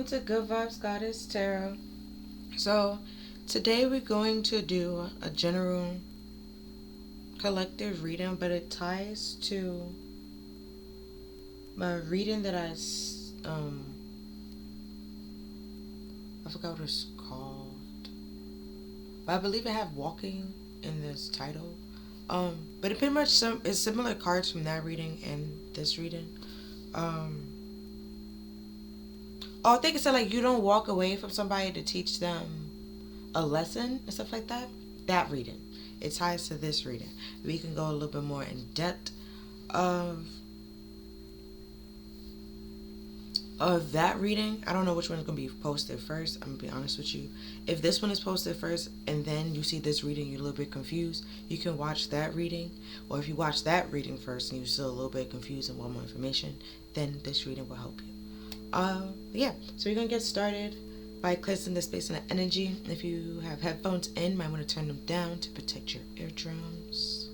to Good Vibes Goddess Tarot. So, today we're going to do a general collective reading, but it ties to my reading that I forgot what it's called, but I believe I have walking in this title. But it pretty much it's similar cards from that reading and this reading. Um, I think it said like you don't walk away from somebody to teach them a lesson and stuff like that. That reading, it ties to this reading. We can go a little bit more in depth of that reading. I don't know which one is going to be posted first. I'm going to be honest with you. If this one is posted first and then you see this reading, you're a little bit confused, you can watch that reading. Or if you watch that reading first and you're still a little bit confused and want more information, then this reading will help you. Yeah, so we're going to get started by cleansing the space and the energy. If you have headphones in, you might want to turn them down to protect your eardrums.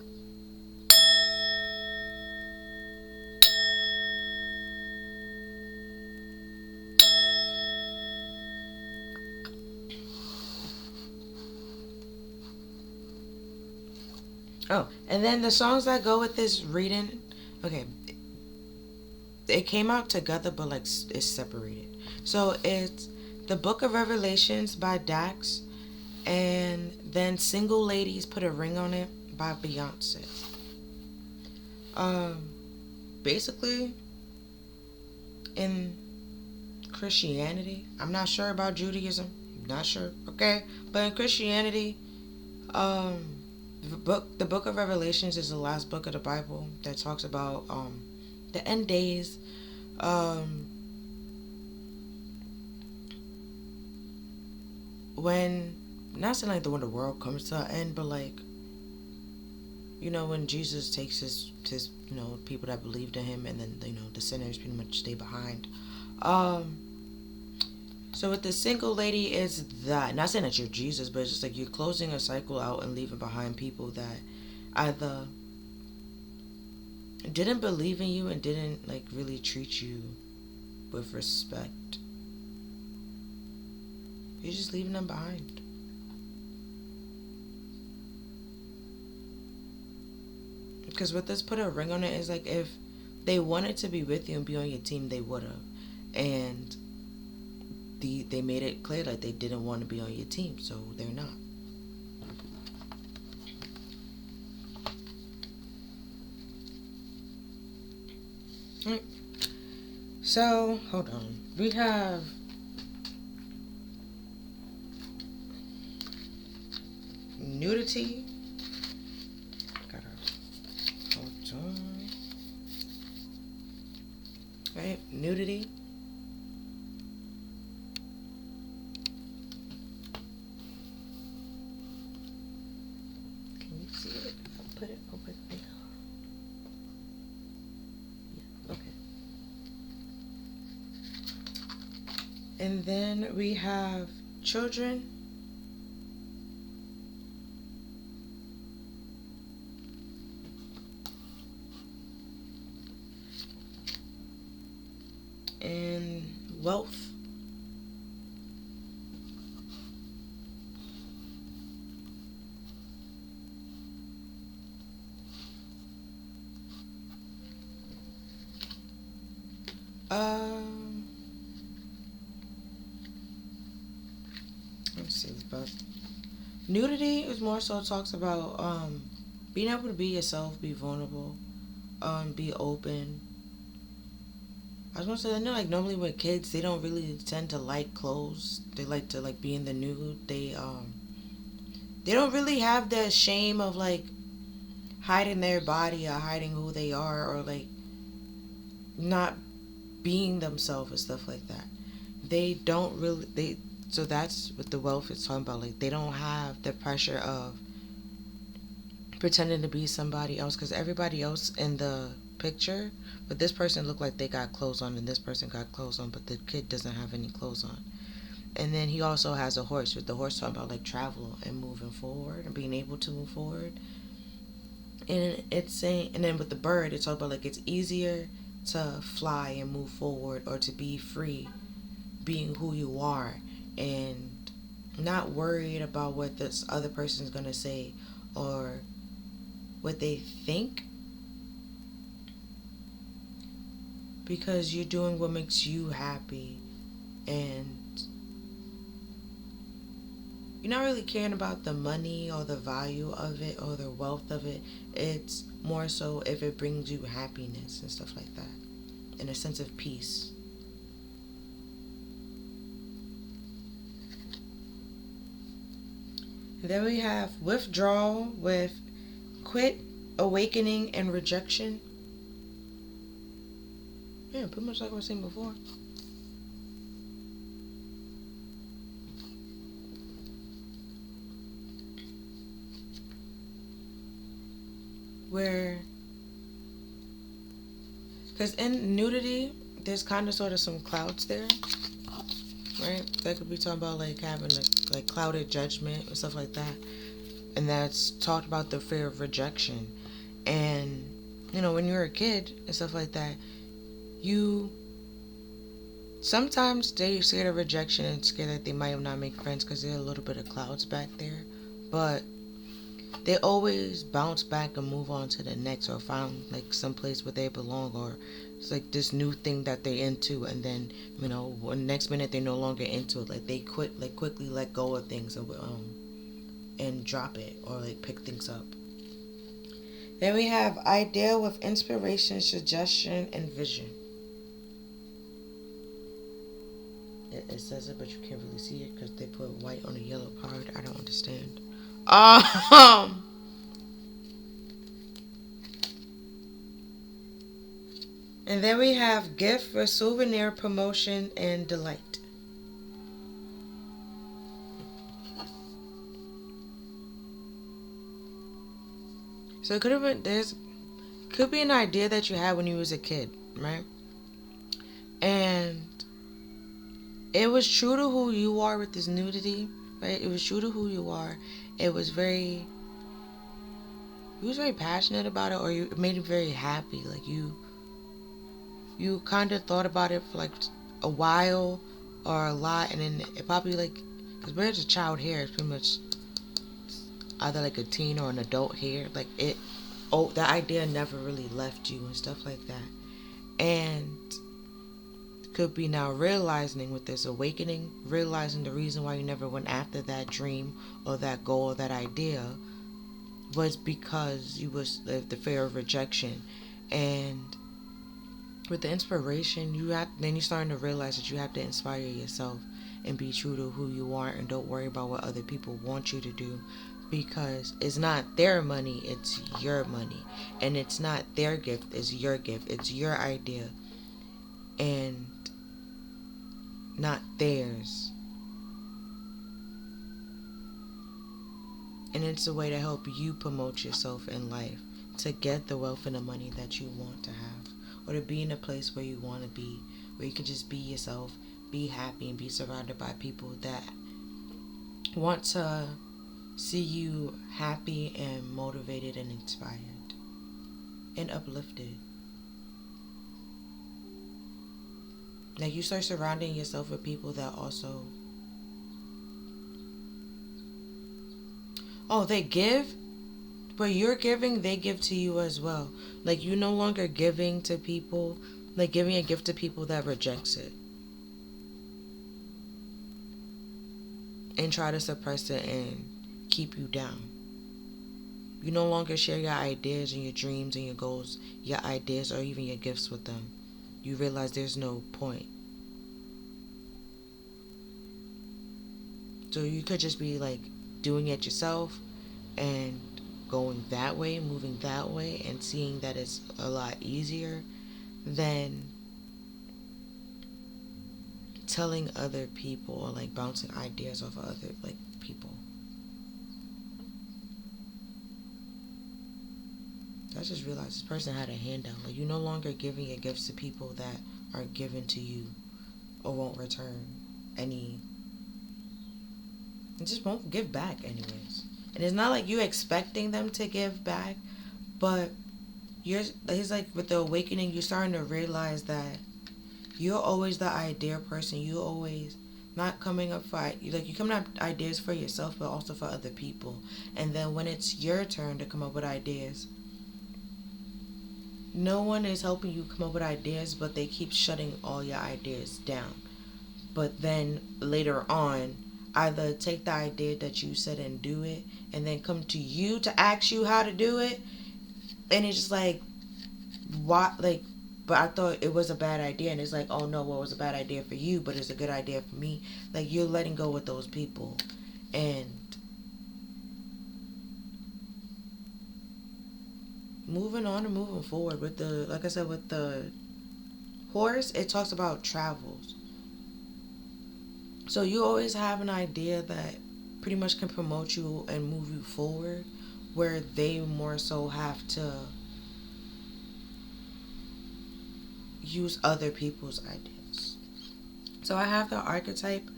Oh, and then the songs that go with this reading, okay, it came out together, but like it's separated. So it's the Book of Revelations by Dax, and then Single Ladies Put a Ring on It by Beyonce. Um, Basically, in Christianity, I'm not sure about Judaism, not sure, okay, but in Christianity, the book of Revelations is the last book of the Bible that talks about the end days. When, not saying like when the world comes to an end, but like, when Jesus takes his people that believed in him, and then the sinners pretty much stay behind. So with the single lady, is that, not saying that you're Jesus, but it's just like you're closing a cycle out and leaving behind people that either didn't believe in you and didn't like really treat you with respect. You're just leaving them behind. Because with this put a ring on it is like if they wanted to be with you and be on your team, they would have. And they made it clear that they didn't want to be on your team, so they're not. Alright. So, hold on. We have nudity. Gotta hold on. Right, nudity. Can you see it? I'll put it over there. Yeah, okay. And then we have children. And wealth. Let's see, but nudity is more so talks about being able to be yourself, be vulnerable, be open. I was gonna say, I know like normally with kids they don't really tend to like clothes. They like to like be in the nude. They don't really have the shame of like hiding their body or hiding who they are, or like not being themselves and stuff like that. They don't really so that's what the wealth is talking about. Like they don't have the pressure of pretending to be somebody else, because everybody else in the picture, but this person looked like they got clothes on and this person got clothes on, but the kid doesn't have any clothes on. And then he also has a horse, with the horse talking about like travel and moving forward and being able to move forward. And it's saying, and then with the bird, it's all about like it's easier to fly and move forward or to be free being who you are and not worried about what this other person's gonna say or what they think, because you're doing what makes you happy and you're not really caring about the money or the value of it or the wealth of it. It's more so if it brings you happiness and stuff like that and a sense of peace. Then we have withdrawal with quit, awakening, and rejection. Yeah, pretty much like I was saying before. Where, because in nudity, there's kind of sort of some clouds there, right? That could be talking about like having like clouded judgment and stuff like that. And that's talked about the fear of rejection. And, when you're a kid and stuff like that, you sometimes they're scared of rejection and scared that they might not make friends because there are a little bit of clouds back there. But they always bounce back and move on to the next or find like some place where they belong, or it's like this new thing that they're into, and then next minute they're no longer into it. Like they quickly let go of things and drop it or like pick things up. Then we have idea with inspiration, suggestion, and vision. It says it, but you can't really see it because they put white on a yellow part. I don't understand. And then we have gift for souvenir, promotion, and delight. So it could be an idea that you had when you was a kid, right? And it was true to who you are with this nudity, right? It was true to who you are. It was very passionate about it, or it made you very happy. Like you kind of thought about it for like a while or a lot, and then it probably like, because where's a child hair? It's pretty much either like a teen or an adult hair. Like the idea never really left you and stuff like that. And could be now realizing with this awakening, realizing the reason why you never went after that dream or that goal or that idea was because you was the fear of rejection. And with the inspiration, then you're starting to realize that you have to inspire yourself and be true to who you are, and don't worry about what other people want you to do, because it's not their money, it's your money, and it's not their gift, it's your gift, it's your idea and not theirs. And it's a way to help you promote yourself in life, to get the wealth and the money that you want to have, or to be in a place where you want to be, where you can just be yourself, be happy, and be surrounded by people that want to see you happy and motivated and inspired and uplifted. Like you start surrounding yourself with people that also, they give, but you're giving, they give to you as well. Like you no longer giving to people, like giving a gift to people that rejects it and try to suppress it and keep you down. You no longer share your ideas and your dreams and your goals, your ideas or even your gifts with them. You realize there's no point. So you could just be like doing it yourself and going that way, moving that way, and seeing that it's a lot easier than telling other people or like bouncing ideas off of other like people. I just realized this person had a handout. Like you're no longer giving your gifts to people that aren't given to you or won't return any. It just won't give back anyways. And it's not like you expecting them to give back, but it's like with the awakening, you're starting to realize that you're always the idea person. You always not coming up for like you coming up with ideas for yourself, but also for other people. And then when it's your turn to come up with ideas, no one is helping you come up with ideas, but they keep shutting all your ideas down. But then later on, either take the idea that you said and do it, and then come to you to ask you how to do it, and it's just like, what, like, but I thought it was a bad idea, and it's like, oh no, well, it was a bad idea for you, but it's a good idea for me. Like, you're letting go with those people. And moving on and moving forward with the, like I said, with the horse, it talks about travels. So you always have an idea that pretty much can promote you and move you forward, where they more so have to use other people's ideas. So I have the archetype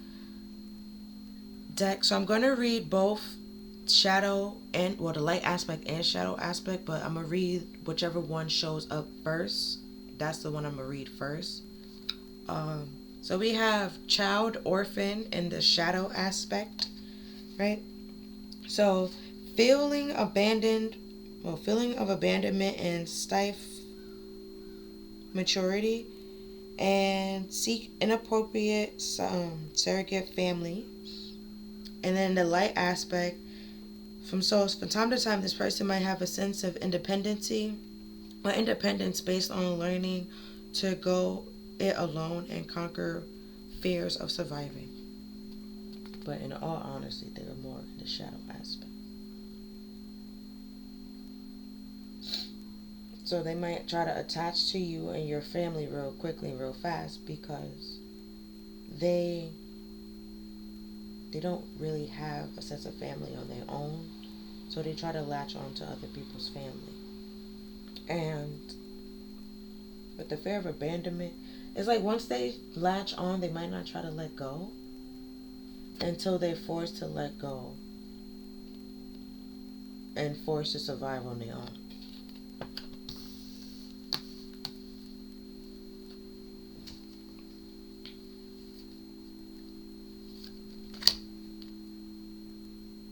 deck. So I'm going to read both shadow and, well, the light aspect and shadow aspect, but I'm going to read whichever one shows up first. That's the one I'm going to read first. So we have child, orphan, and the shadow aspect, right? So feeling abandoned, well, feeling of abandonment and stifle maturity, and seek inappropriate surrogate family. And then the light aspect, from time to time, this person might have a sense of independency, or independence based on learning to go it alone and conquer fears of surviving. But in all honesty, they are more in the shadow aspect. So they might try to attach to you and your family real quickly, real fast, because they don't really have a sense of family on their own. So they try to latch on to other people's family. And with the fear of abandonment, it's like once they latch on, they might not try to let go until they're forced to let go and forced to survive on their own.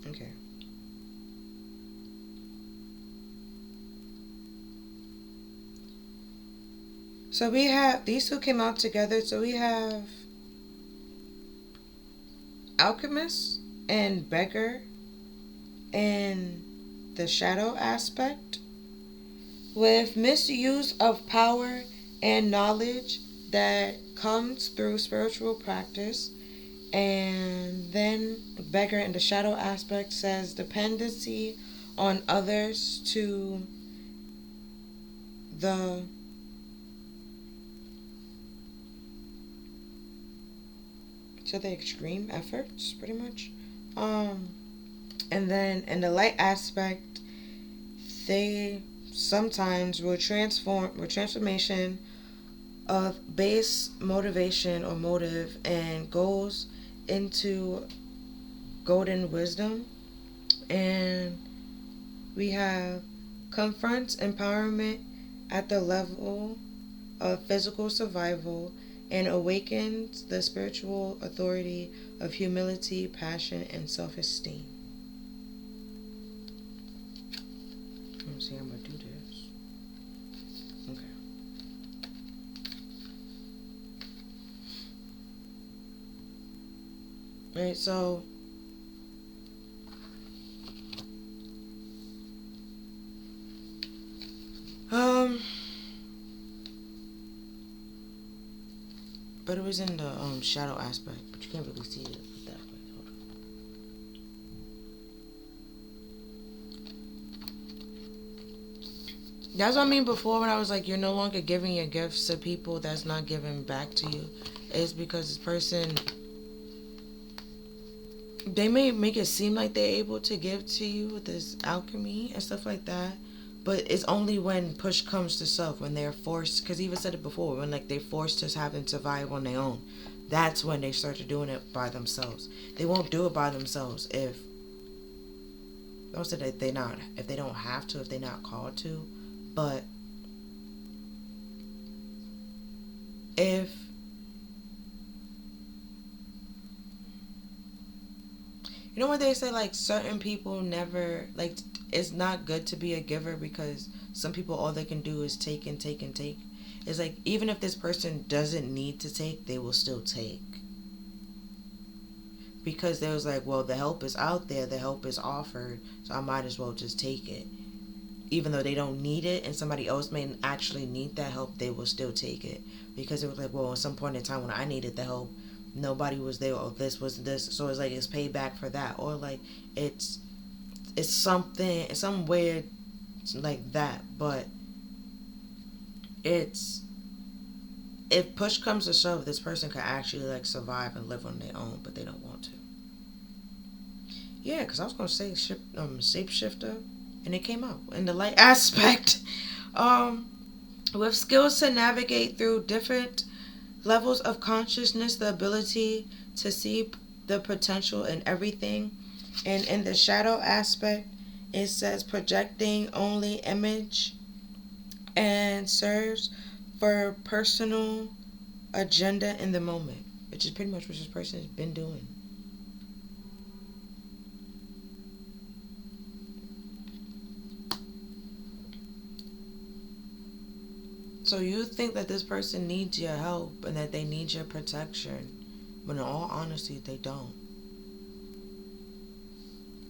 Okay. So we have, these two came out together. So we have alchemist and beggar in the shadow aspect, with misuse of power and knowledge that comes through spiritual practice. And then beggar in the shadow aspect says dependency on others to the extreme efforts, pretty much. And then in the light aspect, they sometimes will transformation of base motivation or motive and goals into golden wisdom. And we have confronts empowerment at the level of physical survival and awakens the spiritual authority of humility, passion, and self-esteem. Let me see, I'm going to do this. Okay. Alright, so but it was in the shadow aspect, but you can't really see it that way. Hold on. That's what I mean before when I was like, you're no longer giving your gifts to people that's not giving back to you. It's because this person, they may make it seem like they're able to give to you with this alchemy and stuff like that, but it's only when push comes to shove, when they're forced, because he even said it before, when like they're forced to have and survive on their own. That's when they start to doing it by themselves. They won't do it by themselves if, don't say that they not, if they don't have to, if they're not called to, but if You know what they say, like, certain people never, like, it's not good to be a giver because some people, all they can do is take and take and take. It's like, even if this person doesn't need to take, they will still take. Because there was like, well, the help is out there, the help is offered, so I might as well just take it. Even though they don't need it and somebody else may actually need that help, they will still take it. Because it was like, well, at some point in time when I needed the help, nobody was there, or this was this. So it's like, it's payback for that. Or like, it's something, it's some weird like that. But it's, if push comes to shove, this person could actually like survive and live on their own, but they don't want to. Yeah, because I was gonna say shapeshifter, and it came out in the light aspect. Um, with skills to navigate through different levels of consciousness, the ability to see the potential in everything, and in the shadow aspect, it says projecting only image and serves for personal agenda in the moment, which is pretty much what this person has been doing. So you think that this person needs your help and that they need your protection, but in all honesty, they don't.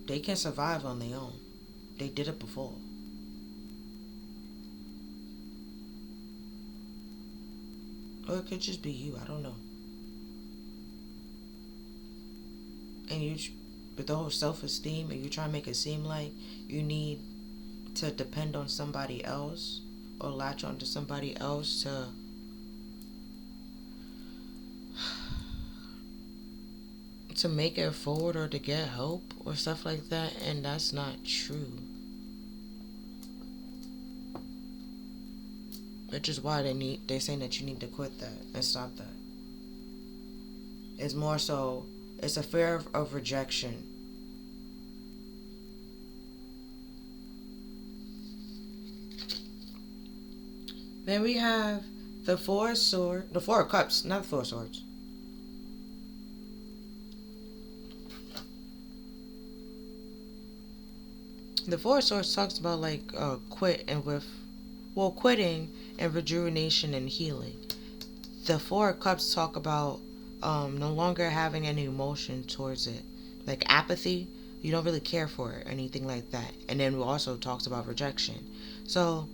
They can survive on their own. They did it before. Or it could just be you, I don't know. And you, with the whole self-esteem, and you try to make it seem like you need to depend on somebody else or latch onto somebody else to make it forward or to get help or stuff like that, and that's not true. Which is why they're saying that you need to quit that and stop that. It's more so, it's a fear of rejection. Then we have the Four of Cups, not the Four of Swords. The Four of Swords talks about like quitting and rejuvenation and healing. The Four of Cups talk about no longer having any emotion towards it, like apathy. You don't really care for it or anything like that. And then we also talks about rejection. So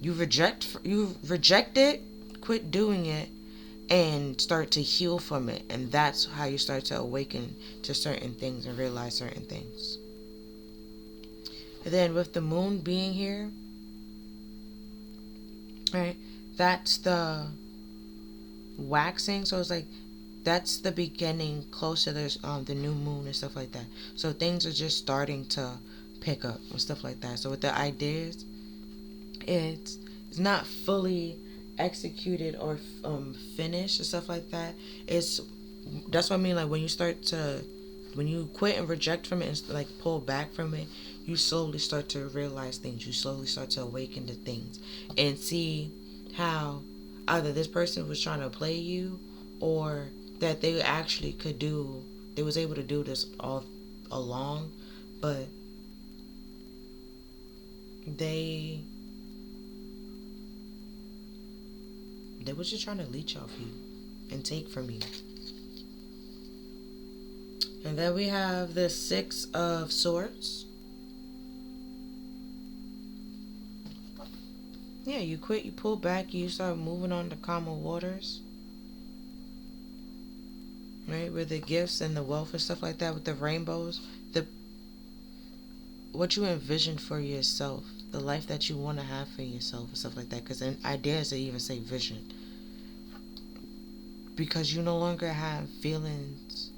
you reject it, quit doing it, and start to heal from it. And that's how you start to awaken to certain things and realize certain things. And then with the moon being here, right, that's the waxing. So it's like, that's the beginning close to the new moon and stuff like that. So things are just starting to pick up and stuff like that. So with the ideas, it's not fully executed or finished and stuff like that. That's what I mean, like when you quit and reject from it and like pull back from it, you slowly start to realize things. You slowly start to awaken to things and see how either this person was trying to play you, or that they actually they was able to do this all along, but they was just trying to leech off you and take from you. And then we have the Six of Swords. Yeah, you quit, you pull back, you start moving on to calmer waters. Right, with the gifts and the wealth and stuff like that, with the rainbows, what you envision for yourself, the life that you want to have for yourself and stuff like that. Because I dare to even say vision, because you no longer have feelings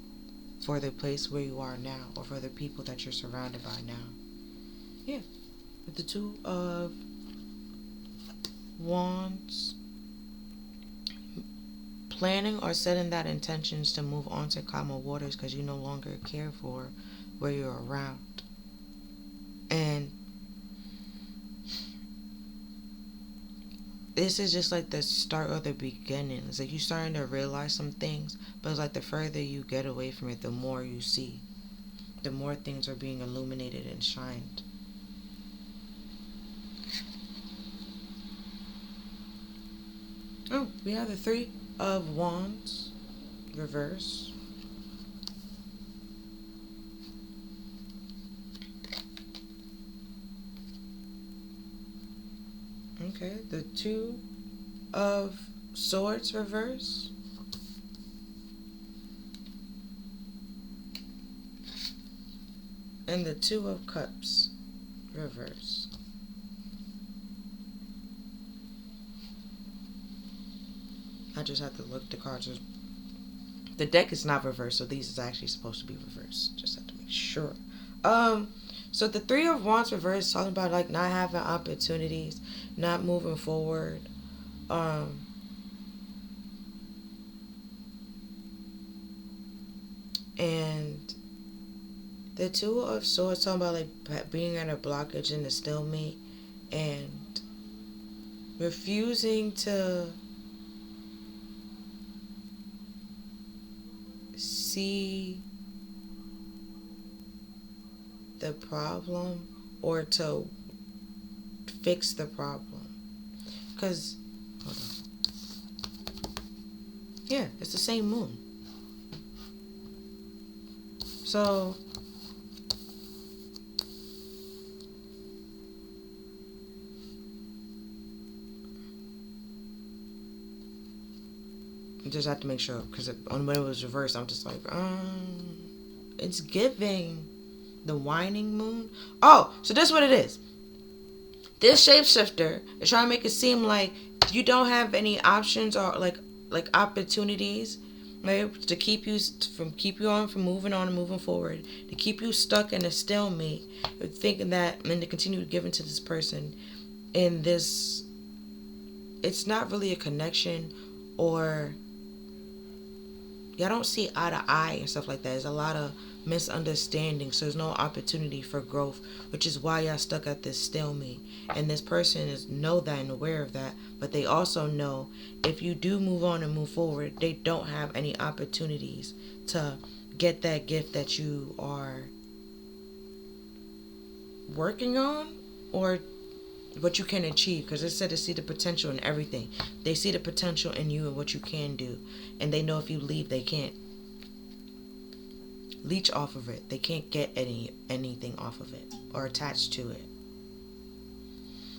for the place where you are now or for the people that you're surrounded by now. Yeah, with the Two of Wands, planning or setting that intentions to move on to calmer waters because you no longer care for where you're around. And this is just like the start or the beginning. It's like you're starting to realize some things, but it's like the further you get away from it, the more you see. the more things are being illuminated and shined. Oh, we have the Three of Wands, reverse. Okay, the Two of Swords, reverse. And the Two of Cups, reverse. I just have to look the cards. The deck is not reversed, so these is actually supposed to be reversed. Just have to make sure. So the Three of Wands reverse, talking about like not having opportunities, not moving forward. And the Two of Swords, talking about like being at a blockage in the stalemate and refusing to see the problem or to fix the problem. Because, hold on. Yeah, it's the same moon. So, I just have to make sure, because when it was reversed, I'm just like, it's giving the whining moon. Oh, so this is what it is. This shapeshifter is trying to make it seem like you don't have any options or like opportunities, right, to keep you from moving on and moving forward, to keep you stuck in a stalemate, thinking that, and to continue giving to this person in this. It's not really a connection, or y'all don't see eye to eye and stuff like that. There's a lot of misunderstanding, so there's no opportunity for growth, which is why y'all stuck at this stalemate. And this person is know that and aware of that, but they also know if you do move on and move forward, they don't have any opportunities to get that gift that you are working on or what you can achieve, because it said to see the potential in everything. They see the potential in you and what you can do, and they know if you leave, they can't leech off of it. They can't get anything off of it or attached to it.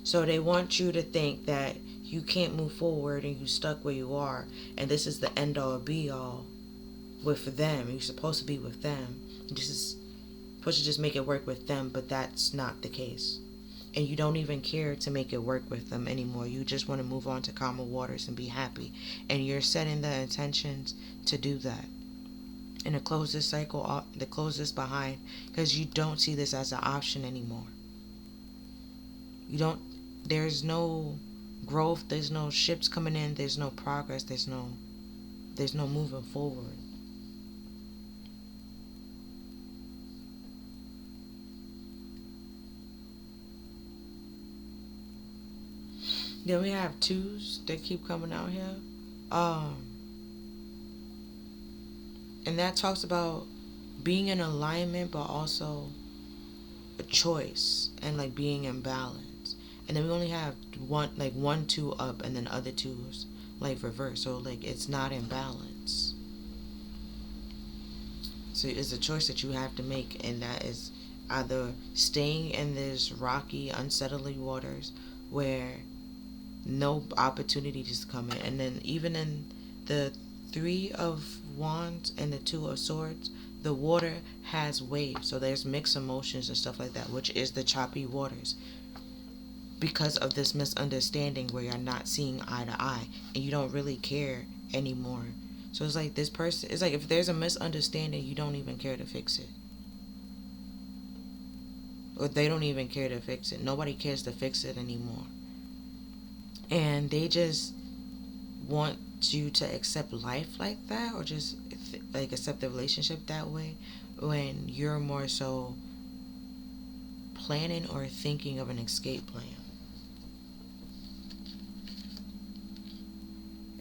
So they want you to think that you can't move forward and you stuck where you are, and this is the end all be all with them. You're supposed to be with them. This is supposed to just make it work with them, but that's not the case. And you don't even care to make it work with them anymore. You just want to move on to calmer waters and be happy. And you're setting the intentions to do that. And to close this cycle, to close this behind, because you don't see this as an option anymore. There's no growth, there's no ships coming in, there's no progress, there's no moving forward. Then we have twos that keep coming out here. And that talks about being in alignment, but also a choice and like being in balance. And then we only have one two up, and then other twos like reverse. So like it's not in balance. So it's a choice that you have to make, and that is either staying in this rocky, unsettling waters where no opportunities come in. And then even in the Three of Wands and the Two of Swords, the water has waves, so there's mixed emotions and stuff like that, which is the choppy waters, because of this misunderstanding where you're not seeing eye to eye and you don't really care anymore. So it's like this person, it's like if there's a misunderstanding, you don't even care to fix it, or they don't even care to fix it. Nobody cares to fix it anymore. And they just want you to accept life like that, or just like accept the relationship that way, when you're more so planning or thinking of an escape plan.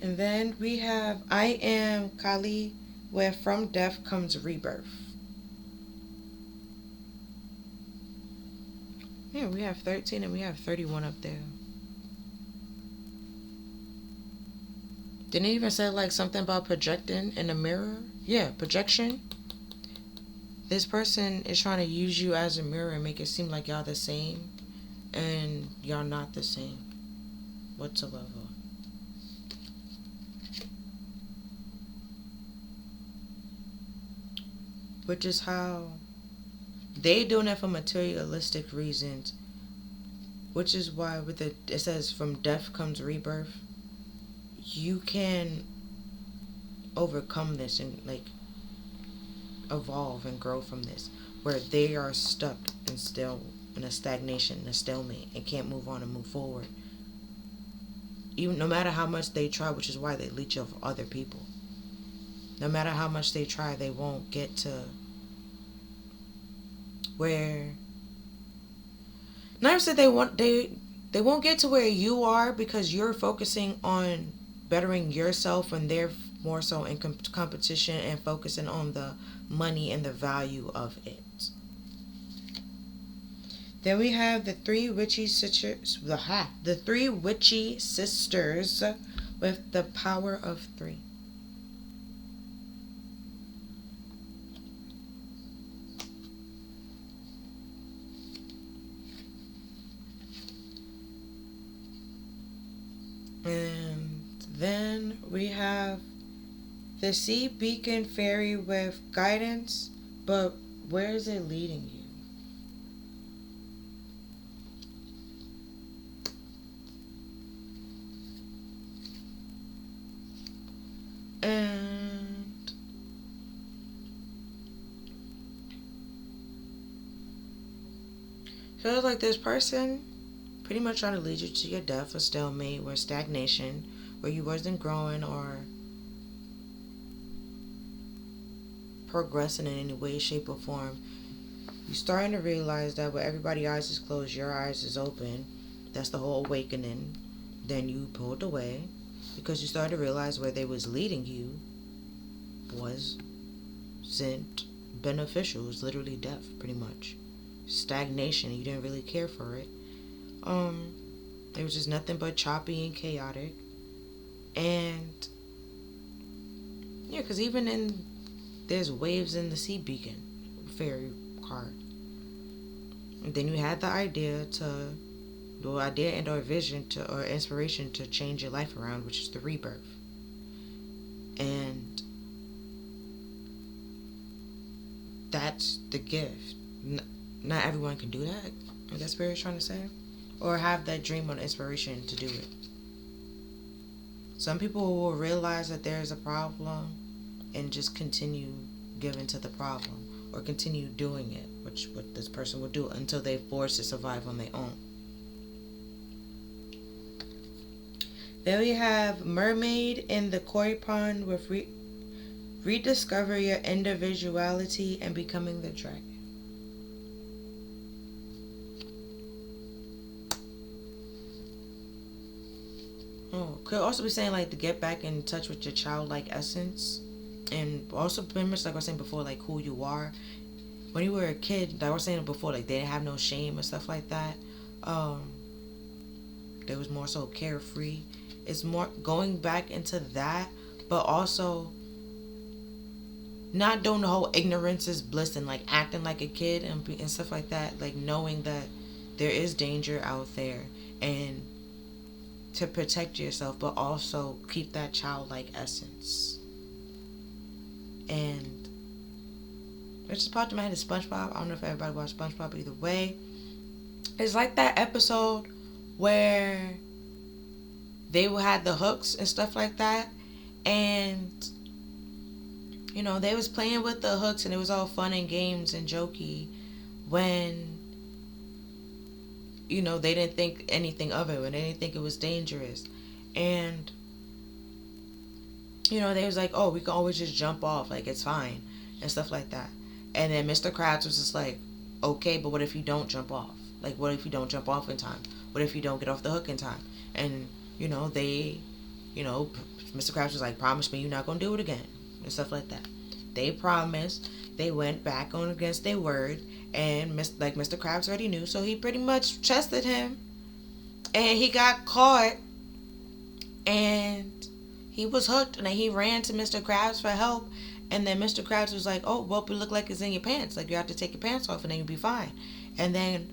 And then we have I Am Kali, where from death comes rebirth. Yeah, we have 13 and we have 31 up there. Didn't it even say like something about projecting in the mirror? Yeah, projection. This person is trying to use you as a mirror and make it seem like y'all the same, and y'all not the same whatsoever. Which is how they doing it for materialistic reasons. Which is why with it says from death comes rebirth. You can overcome this and like evolve and grow from this, where they are stuck and still in a stagnation, a stalemate, and can't move on and move forward. Even no matter how much they try, which is why they leech off other people. No matter how much they try, they won't get to where. Not say they won't get to where you are because you're focusing on bettering yourself, and they're more so in competition and focusing on the money and the value of it. Then we have the three witchy sisters. The three witchy sisters with the power of 3. And then we have the sea beacon fairy with guidance, but where is it leading you? And feels like this person pretty much trying to lead you to your death, or stalemate, or stagnation, where you wasn't growing or progressing in any way, shape, or form. You're starting to realize that when everybody's eyes is closed, your eyes is open. That's the whole awakening. Then you pulled away because you started to realize where they was leading you wasn't beneficial. It was literally death, pretty much. Stagnation. You didn't really care for it. It was just nothing but choppy and chaotic. And yeah, because even there's waves in the sea beacon fairy card. And then you had the idea and or vision or inspiration to change your life around, which is the rebirth. And that's the gift. Not everyone can do that. Is that spirit's trying to say? Or have that dream or inspiration to do it. Some people will realize that there's a problem and just continue giving to the problem, or continue doing it, which what this person will do until they're forced to survive on their own. Then we have mermaid in the koi pond with rediscover your individuality and becoming the dragon. Oh, could also be saying like to get back in touch with your childlike essence, and also pretty much like I was saying before, like who you are. When you were a kid, like I was saying before, like they didn't have no shame and stuff like that. They was more so carefree. It's more going back into that, but also not doing the whole ignorance is bliss and like acting like a kid and stuff like that. Like knowing that there is danger out there and to protect yourself, but also keep that childlike essence. And it just popped in my head is SpongeBob. I don't know if everybody watched SpongeBob, but either way, it's like that episode where they had the hooks and stuff like that, and you know they was playing with the hooks and it was all fun and games and jokey when you know they didn't think anything of it, when they didn't think it was dangerous. And you know they was like, oh, we can always just jump off, like it's fine and stuff like that. And then Mr. Krabs was just like, okay, but what if you don't jump off? Like what if you don't jump off in time? What if you don't get off the hook in time? And you know Mr. Krabs was like, promise me you're not gonna do it again and stuff like that. They promised, they went back on against their word, and Mr. Krabs already knew, so he pretty much chested him, and he got caught, and he was hooked, and then he ran to Mr. Krabs for help, and then Mr. Krabs was like, "Oh, well, it look like it's in your pants. Like, you have to take your pants off, and then you'll be fine." And then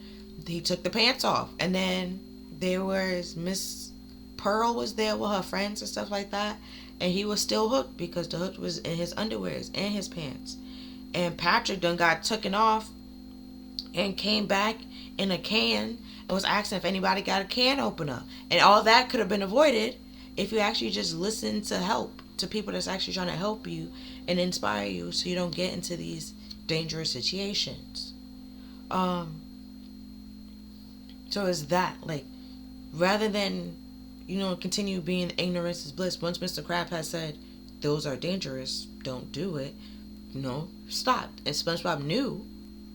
he took the pants off, and then there was Miss Pearl was there with her friends and stuff like that, and he was still hooked because the hook was in his underwears and his pants. And Patrick done got taken off and came back in a can and was asking if anybody got a can opener, and all that could have been avoided if you actually just listen to help, to people that's actually trying to help you and inspire you, so you don't get into these dangerous situations. So it's that, like, rather than, continue being ignorance is bliss. Once Mr. Krabs has said, those are dangerous, don't do it, stop. And SpongeBob knew.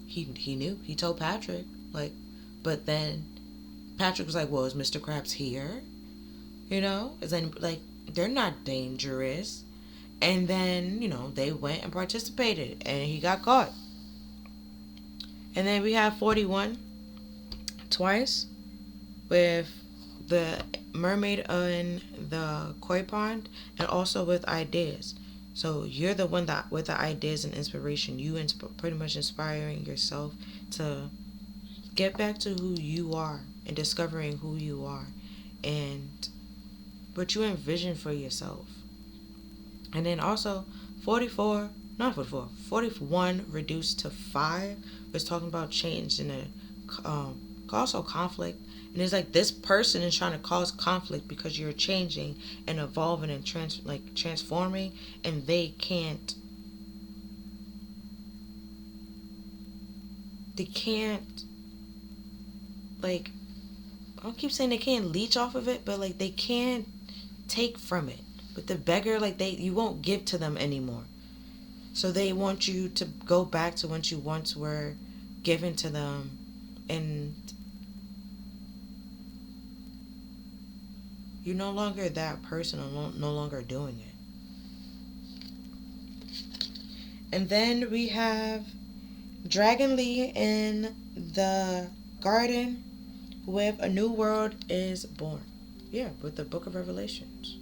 He knew. He told Patrick. But then Patrick was like, well, is Mr. Krabs here? Is then, they're not dangerous. And then, they went and participated, and he got caught. And then we have 41 twice with the mermaid in the koi pond, and also with ideas. So you're the one that with the ideas and inspiration, you pretty much inspiring yourself to get back to who you are and discovering who you are and what you envision for yourself. And then also 41 reduced to 5 was talking about change in also conflict. And it's like this person is trying to cause conflict because you're changing and evolving and transforming, and they can't I don't keep saying they can't leech off of it, but they can't take from it. But the beggar, you won't give to them anymore. So they want you to go back to what you once were given to them, and you're no longer that person, or no longer doing it. And then we have Dragon Lee in the garden with a new world is born. Yeah, with the Book of Revelations.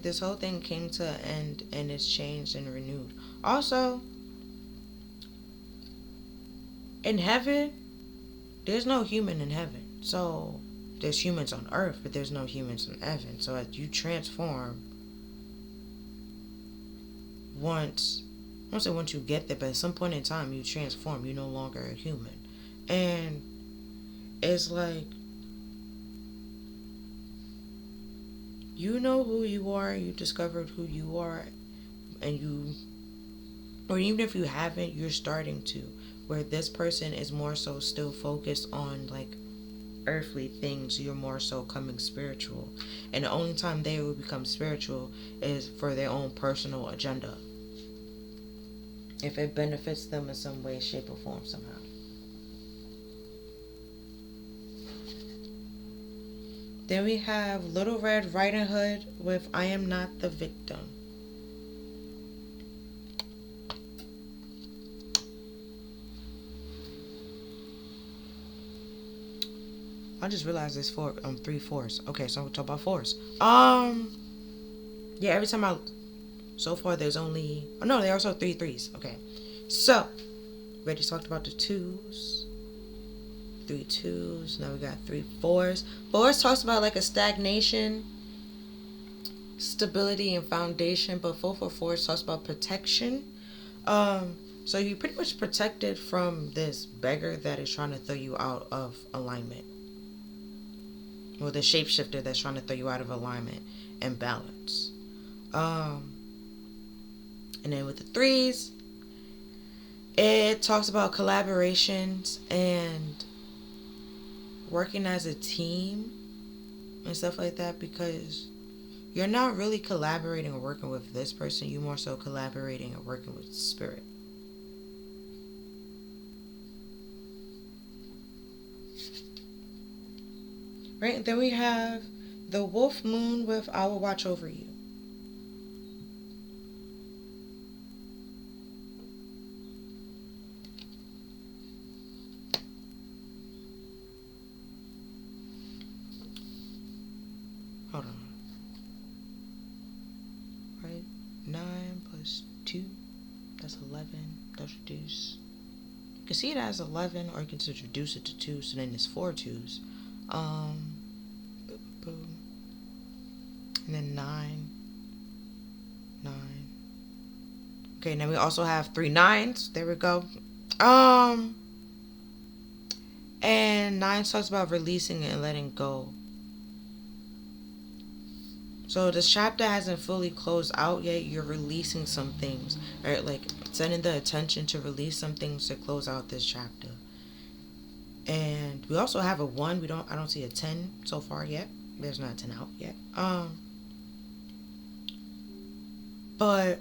This whole thing came to an end, and it's changed and renewed. Also, in heaven, there's no human in heaven. So there's humans on earth, but there's no humans in heaven. So as you transform, I don't say once you get there, but at some point in time you transform. You're no longer a human. And it's like, you know who you are, you discovered who you are, and or even if you haven't, you're starting to, where this person is more so still focused on earthly things, you're more so coming spiritual. And the only time they will become spiritual is for their own personal agenda, if it benefits them in some way, shape, or form somehow. Then we have Little Red Riding Hood with I Am Not the Victim. I just realized there's 3 fours. Okay, so we'll talk about fours. Yeah, every time so far there's only, there are also 3 threes. Okay, so we already talked about the 2s. 3 2s. Now we got 3 4s. 4s talks about a stagnation, stability, and foundation. But 4 talks about protection. So you're pretty much protected from this beggar that is trying to throw you out of alignment. Well, the shapeshifter that's trying to throw you out of alignment and balance. And then with the 3s, it talks about collaborations and working as a team and stuff like that, because you're not really collaborating or working with this person, you're more so collaborating and working with spirit. Right? Then we have the wolf moon with I will watch over you. Hold on. Right? 9 plus 2. That's 11. That's reduce. You can see it as 11, or you can just reduce it to 2, so then it's 4 twos. Boom. And then 9. 9. Okay, now we also have 3 nines. There we go. And 9 talks about releasing and letting go. So this chapter hasn't fully closed out yet. You're releasing some things, right? Like setting the attention to release some things to close out this chapter. And we also have a 1. I don't see a 10 so far yet. There's not a 10 out yet. But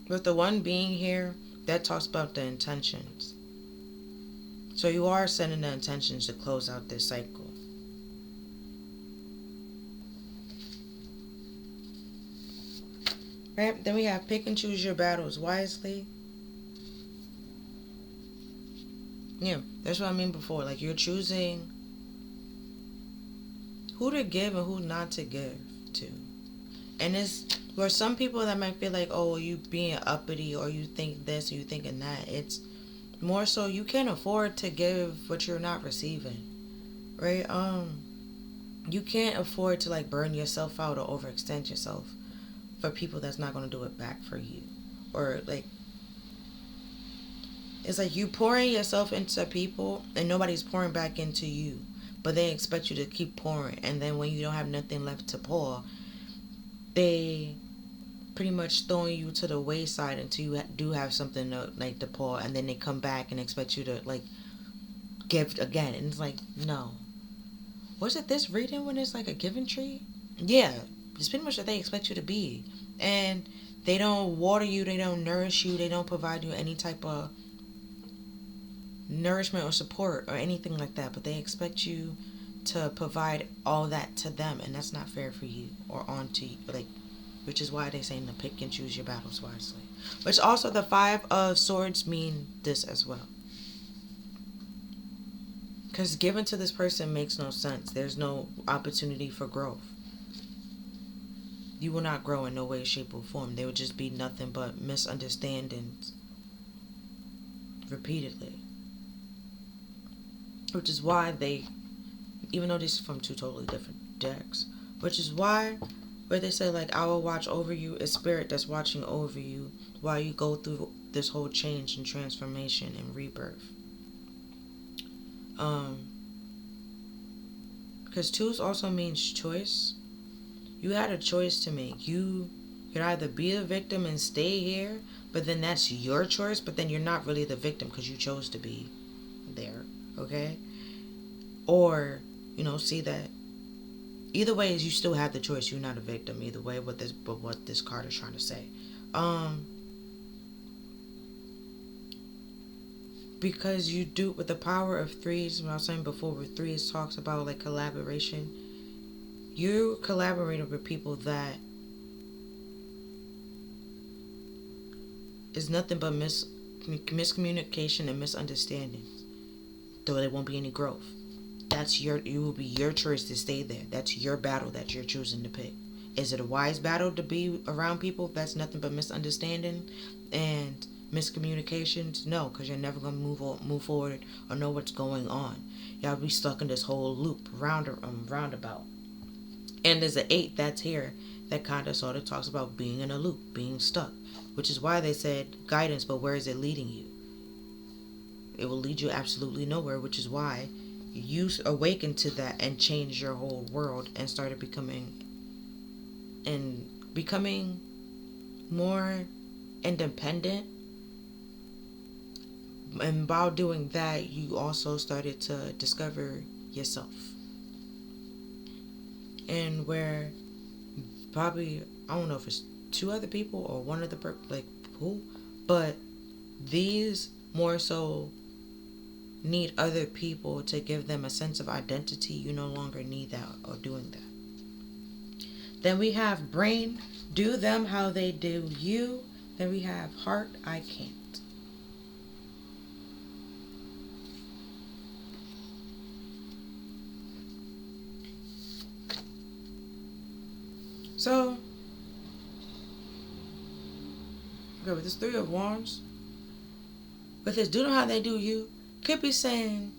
with the 1 being here, that talks about the intentions. So you are setting the intentions to close out this cycle. Right? Then we have pick and choose your battles wisely. Yeah, that's what I mean before. Like, you're choosing who to give and who not to give to. And it's for some people that might feel like, oh, you being uppity, or you think this, or you thinking that. It's more so you can't afford to give what you're not receiving. Right? You can't afford to like burn yourself out or overextend yourself for people that's not going to do it back for you. Or like, it's like you pouring yourself into people and nobody's pouring back into you, but they expect you to keep pouring, and then when you don't have nothing left to pour, they pretty much throwing you to the wayside until you do have something to like to pour, and then they come back and expect you to like give again, and it's like, no. Was it this reading when it's like a giving tree? Yeah, it's pretty much what they expect you to be. And they don't water you, they don't nourish you, they don't provide you any type of nourishment or support or anything like that, but they expect you to provide all that to them, and that's not fair for you or on to you, like, which is why they say to pick and choose your battles wisely. Which also the 5 of swords mean this as well. Because giving to this person makes no sense. There's no opportunity for growth. You will not grow in no way, shape, or form. There would just be nothing but misunderstandings repeatedly. Which is why they, even though these are from 2 totally different decks, which is why where they say like I will watch over you, is spirit that's watching over you while you go through this whole change and transformation and rebirth. Because 2 also means choice. You had a choice to make. You could either be a victim and stay here, but then that's your choice, but then you're not really the victim because you chose to be there, okay? Or, see that either way is you still have the choice. You're not a victim either way, what this card is trying to say. Because you do with the power of 3s, what I was saying before, with 3s talks about like collaboration. You collaborated with people that is nothing but miscommunication and misunderstandings. Though there won't be any growth. It will be your choice to stay there. That's your battle that you're choosing to pick. Is it a wise battle to be around people that's nothing but misunderstanding and miscommunications? No, because you're never going to move forward or know what's going on. Y'all be stuck in this whole loop, roundabout. And there's an 8 that's here that kind of sort of talks about being in a loop, being stuck. Which is why they said guidance, but where is it leading you? It will lead you absolutely nowhere, which is why you awakened to that and changed your whole world and started becoming more independent. And while doing that, you also started to discover yourself. And where probably, I don't know if it's 2 other people or one other who, but these more so need other people to give them a sense of identity, you no longer need that or doing that. Then we have brain, do them how they do you. Then we have heart, I can't. So, okay, with this Three of Wands, with this do them how they do you, could be saying,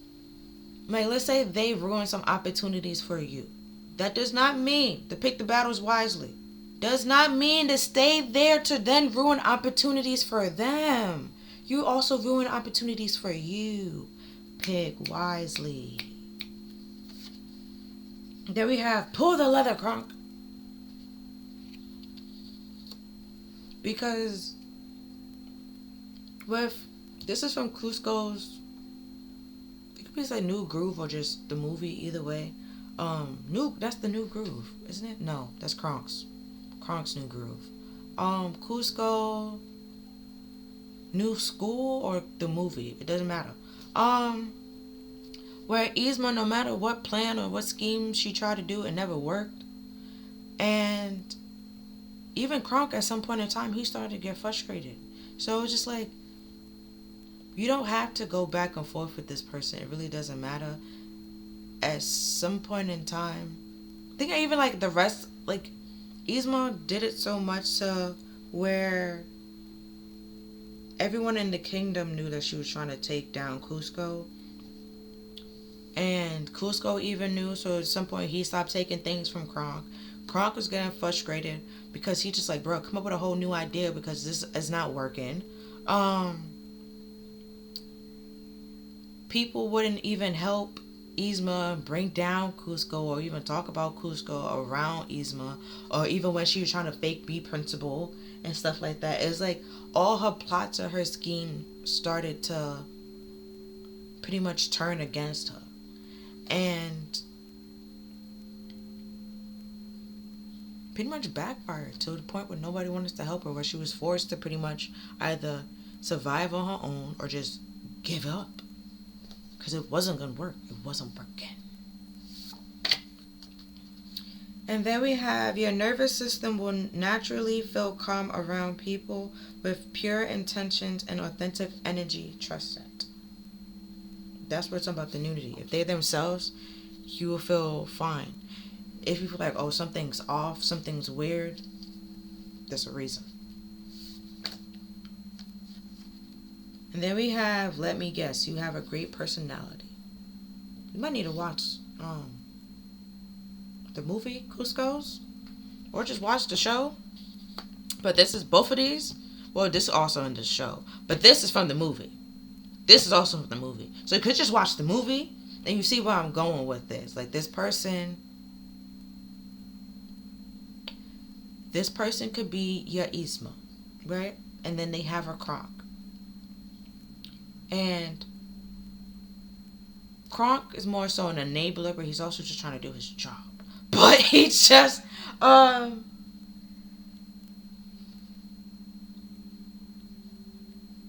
like, let's say they ruin some opportunities for you. That does not mean to pick the battles wisely. Does not mean to stay there to then ruin opportunities for them. You also ruin opportunities for you. Pick wisely. Then we have pull the leather, Kronk. Because with, this is from Cusco's, it could be like New Groove or just the movie, either way. That's the New Groove, isn't it? No, that's Kronk's New Groove. Cusco, New School, or the movie, it doesn't matter. Where Yzma, no matter what plan or what scheme she tried to do, it never worked. And even Kronk, at some point in time, he started to get frustrated. So it's just like, you don't have to go back and forth with this person. It really doesn't matter. At some point in time, I think even like the rest, like Yzma did it so much to where everyone in the kingdom knew that she was trying to take down Cusco. And Cusco even knew, so at some point he stopped taking things from Kronk. Kronk was getting frustrated because he just like, bro, come up with a whole new idea because this is not working. People wouldn't even help Yzma bring down Cusco or even talk about Cusco around Yzma, or even when she was trying to fake be principal and stuff like that. It's like all her plots or her scheme started to pretty much turn against her. And pretty much backfired to the point where nobody wanted to help her, where she was forced to pretty much either survive on her own or just give up. Because it wasn't going to work. It wasn't working. And then we have your nervous system will naturally feel calm around people with pure intentions and authentic energy. Trust that. That's what's about the nudity. If they're themselves, you will feel fine. If you feel like, oh, something's off, something's weird, there's a reason. And then we have, let me guess, you have a great personality. You might need to watch the movie Cusco's, or just watch the show. But this is both of these. Well, this is also in the show, but this is from the movie. This is also from the movie. So you could just watch the movie and you see where I'm going with this. Like this person could be your Yzma, right? And then they have her Kronk. And Kronk is more so an enabler, but he's also just trying to do his job. But he's just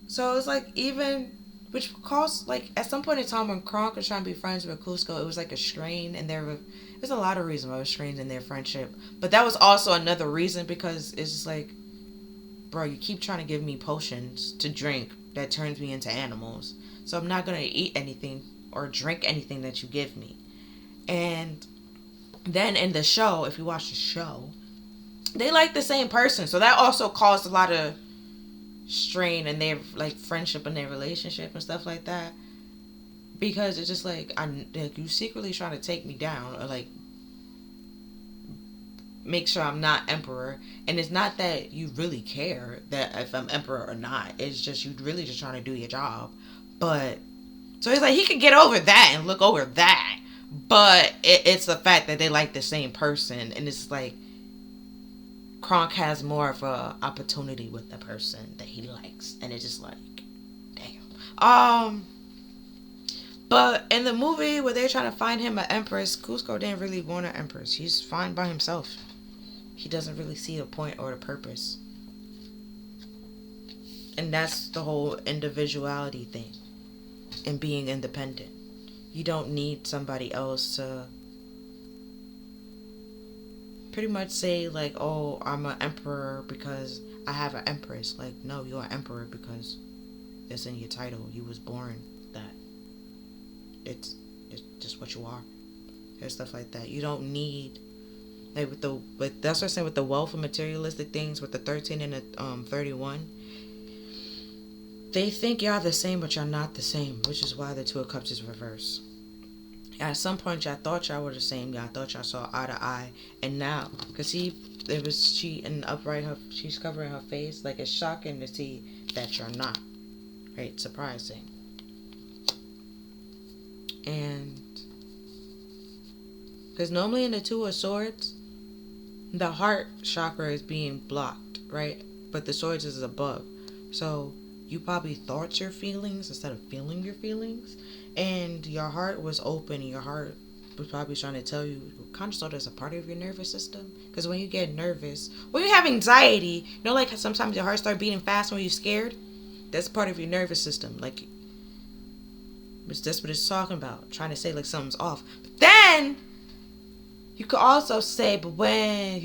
so it's like, even, which caused, like, at some point in time when Kronk was trying to be friends with Cusco, it was like a strain, and there's a lot of reasons why it was strained in their friendship. But that was also another reason, because it's just like, bro, you keep trying to give me potions to drink that turns me into animals, so I'm not going to eat anything or drink anything that you give me. And then in the show, if you watch the show, they like the same person, so that also caused a lot of strain in their like friendship and their relationship and stuff like that, because it's just like, you secretly trying to take me down or like make sure I'm not emperor. And it's not that you really care that if I'm emperor or not, it's just you really just trying to do your job. But so it's like he could get over that and look over that, but it's the fact that they like the same person, and it's like Kronk has more of a opportunity with the person that he likes, and it's just like, damn. But in the movie where they're trying to find him an empress, Cusco didn't really want an empress. He's fine by himself. He doesn't really see a point or a purpose. And that's the whole individuality thing. and being independent. You don't need somebody else to pretty much say like, oh, I'm an emperor because I have an empress. Like, no, you're an emperor because it's in your title. You was born that. It's just what you are. And stuff like that. You don't need like that's what I'm saying with the wealth of materialistic things with the 13 and the 31. They think y'all the same, but y'all not the same, which is why the Two of Cups is reversed. At some point, y'all thought y'all were the same. Y'all thought y'all saw eye to eye, and now, cause she in upright, she's covering her face. Like, it's shocking to see that you're not. Right? Surprising. And because normally in the Two of Swords, the heart chakra is being blocked, right? But the swords is above, so you probably thought your feelings instead of feeling your feelings, and your heart was open. And your heart was probably trying to tell you, kind of sort of as a part of your nervous system. Because when you get nervous, when you have anxiety, you know, like sometimes your heart starts beating fast when you're scared. That's part of your nervous system. Like, that's what it's talking about. Trying to say like something's off. But then you could also say, but when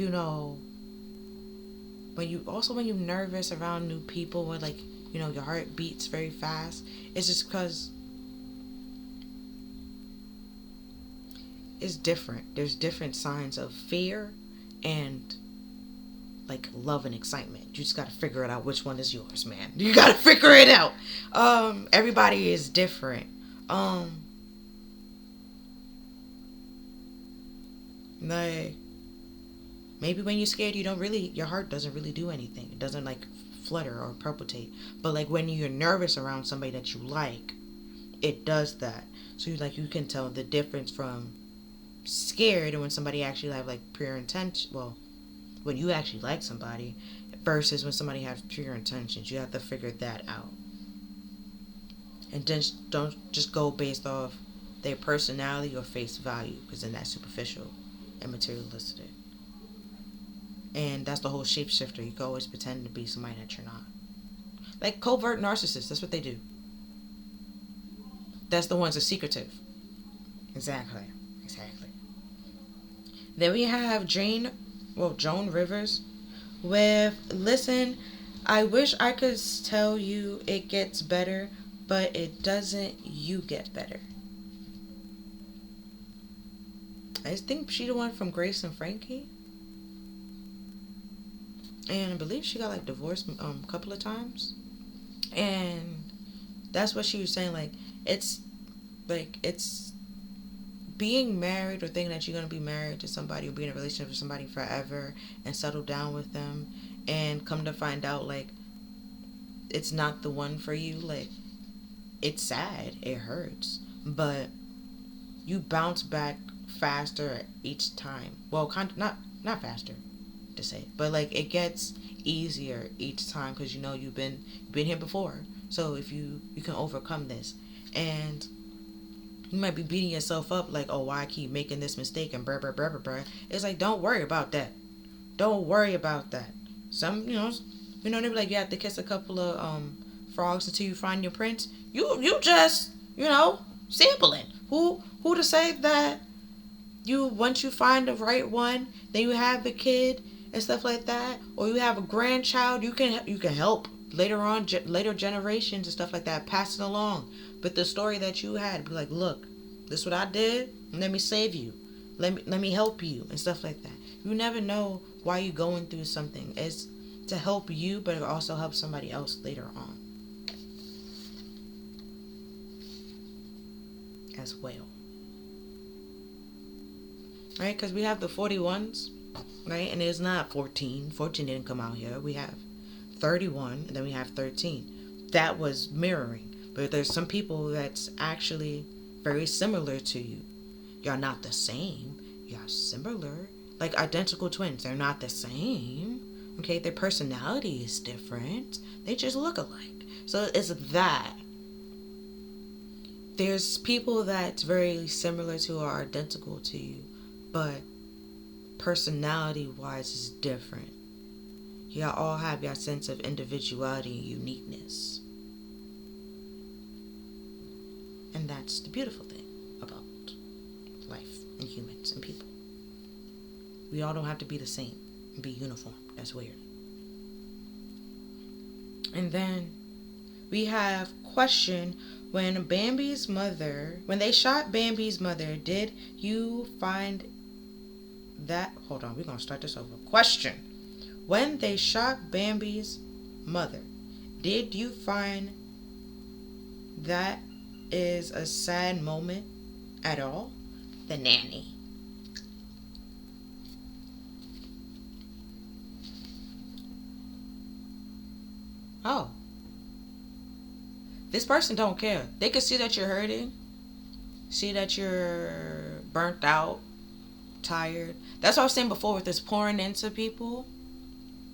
when you're nervous around new people, when like, your heart beats very fast, it's just because it's different. There's different signs of fear and like love and excitement. You just gotta figure it out which one is yours, man. You gotta figure it out. Everybody is different. Like, maybe when you're scared, your heart doesn't really do anything. It doesn't like flutter or palpitate. But like when you're nervous around somebody that you like, it does that. So you can tell the difference from scared and when somebody actually have like pure intention. Well, when you actually like somebody versus when somebody has pure intentions. You have to figure that out. And then don't just go based off their personality or face value, because then that's superficial and materialistic. And that's the whole shapeshifter. You can always pretend to be somebody that you're not. Like covert narcissists, that's what they do. That's the ones that are secretive. Exactly. Then we have Joan Rivers with, listen, I wish I could tell you it gets better, but it doesn't. You get better. I think she the one from Grace and Frankie. And I believe she got like divorced a couple of times. And that's what she was saying. Like, it's being married or thinking that you're going to be married to somebody or be in a relationship with somebody forever and settle down with them and come to find out like it's not the one for you. Like, it's sad, it hurts, but you bounce back faster each time. Well, kind of not faster to say, but like it gets easier each time because you've been here before. So if you can overcome this, and you might be beating yourself up like, oh, why I keep making this mistake and brr. It's like, don't worry about that. Don't worry about that. Some they be like, you have to kiss a couple of frogs until you find your prince. You just sampling. Who to say that once you find the right one, then you have a kid and stuff like that, or you have a grandchild, you can help later on, later generations and stuff like that, pass it along. But the story that you had, be like, look, this is what I did, let me save you, let me help you and stuff like that. You never know why you're going through something. It's to help you, but it also helps somebody else later on as well. Right? Because we have the 41s, right? And it's not 14. 14 didn't come out here. We have 31, and then we have 13. That was mirroring. But there's some people that's actually very similar to you. Y'all not the same. Y'all similar. Like identical twins. They're not the same. Okay? Their personality is different. They just look alike. So it's that. There's people that's very similar to or identical to you, but personality-wise is different. Y'all all have your sense of individuality and uniqueness. And that's the beautiful thing about life and humans and people. We all don't have to be the same and be uniform. That's weird. And then we have question: when they shot Bambi's mother, did you find that? Hold on, we're gonna start this over. Question: when they shot Bambi's mother, did you find that is a sad moment at all? The nanny. Oh. This person don't care. They can see that you're hurting. See that you're burnt out, tired. That's what I was saying before with this pouring into people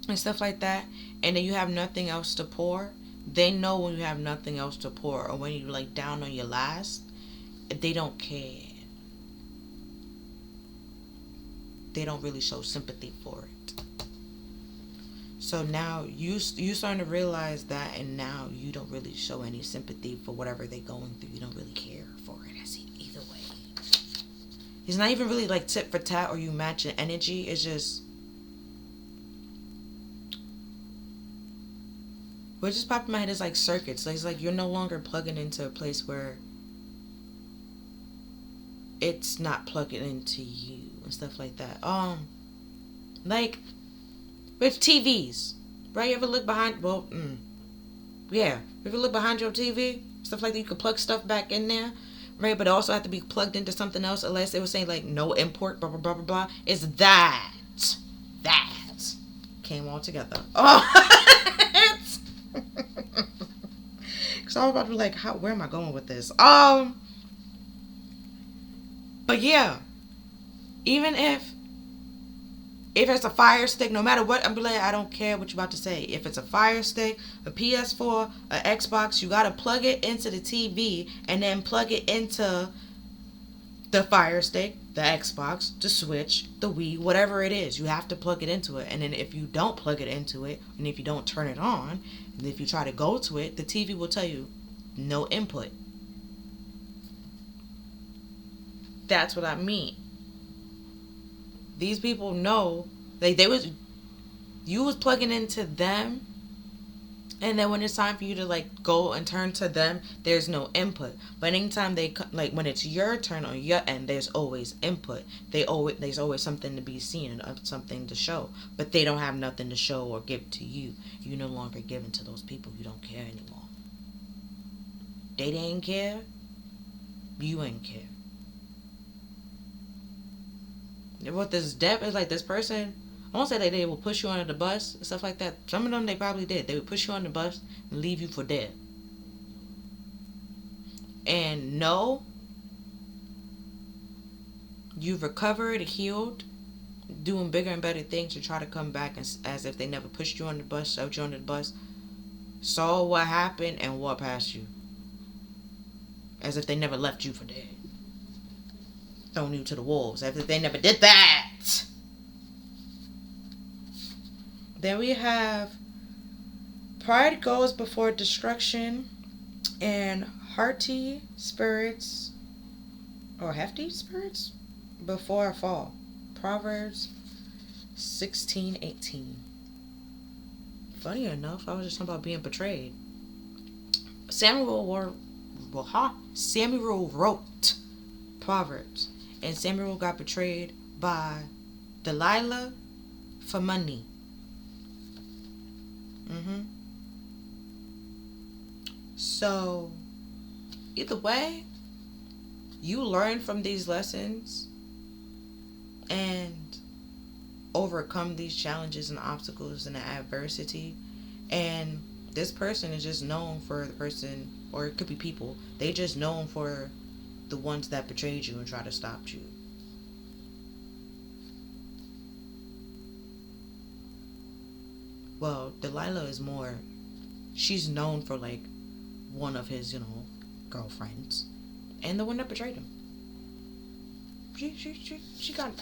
and stuff like that. And then you have nothing else to pour. They know when you have nothing else to pour, or when you're like down on your last. They don't care. They don't really show sympathy for it. So now you starting to realize that, and now you don't really show any sympathy for whatever they're going through. You don't really care for it. Either way. It's not even really like tit for tat, or you match an energy. It's just what just popped in my head is like circuits. Like, it's like you're no longer plugging into a place where it's not plugging into you and stuff like that. Like with TVs, right? You ever look behind? Yeah. You ever look behind your TV, stuff like that? You can plug stuff back in there, right? But it also have to be plugged into something else, unless it was saying like no import, blah blah blah blah blah. It's that came all together. Oh. So I was about to be like, where am I going with this? But yeah, even if it's a Fire Stick, no matter what, I'm like, I don't care what you're about to say. If it's a Fire Stick, a PS4, an Xbox, you gotta plug it into the TV and then plug it into the Fire Stick, the Xbox, the Switch, the Wii, whatever it is. You have to plug it into it. And then if you don't plug it into it, and if you don't turn it on, and if you try to go to it, the TV will tell you no input. That's what I mean. These people know, like, you was plugging into them, and then when it's time for you to like go and turn to them, there's no input. But anytime when it's your turn on your end, there's always input. There's always something to be seen, something to show. But they don't have nothing to show or give to you. You no longer giving to those people. You don't care anymore. They didn't care. You ain't care. What this depth is like, this person, I won't say that they will push you under the bus and stuff like that. Some of them they probably did. They would push you on the bus and leave you for dead. And no, you've recovered, healed, doing bigger and better things to try to come back as if they never pushed you on the bus, shoved you under the bus, saw what happened and walked past you. As if they never left you for dead. Thrown you to the wolves, as if they never did that. Then we have pride goes before destruction, and hearty spirits or hefty spirits before a fall. Proverbs 16:18. Funny enough, I was just talking about being betrayed. Samuel wrote Proverbs, and Samuel got betrayed by Delilah for money. So, either way, you learn from these lessons and overcome these challenges and obstacles and the adversity. And this person is just known for the person, or it could be people, they just known for the ones that betrayed you and try to stop you. Well, Delilah is more, she's known for like one of his, girlfriends, and the one that betrayed him. She got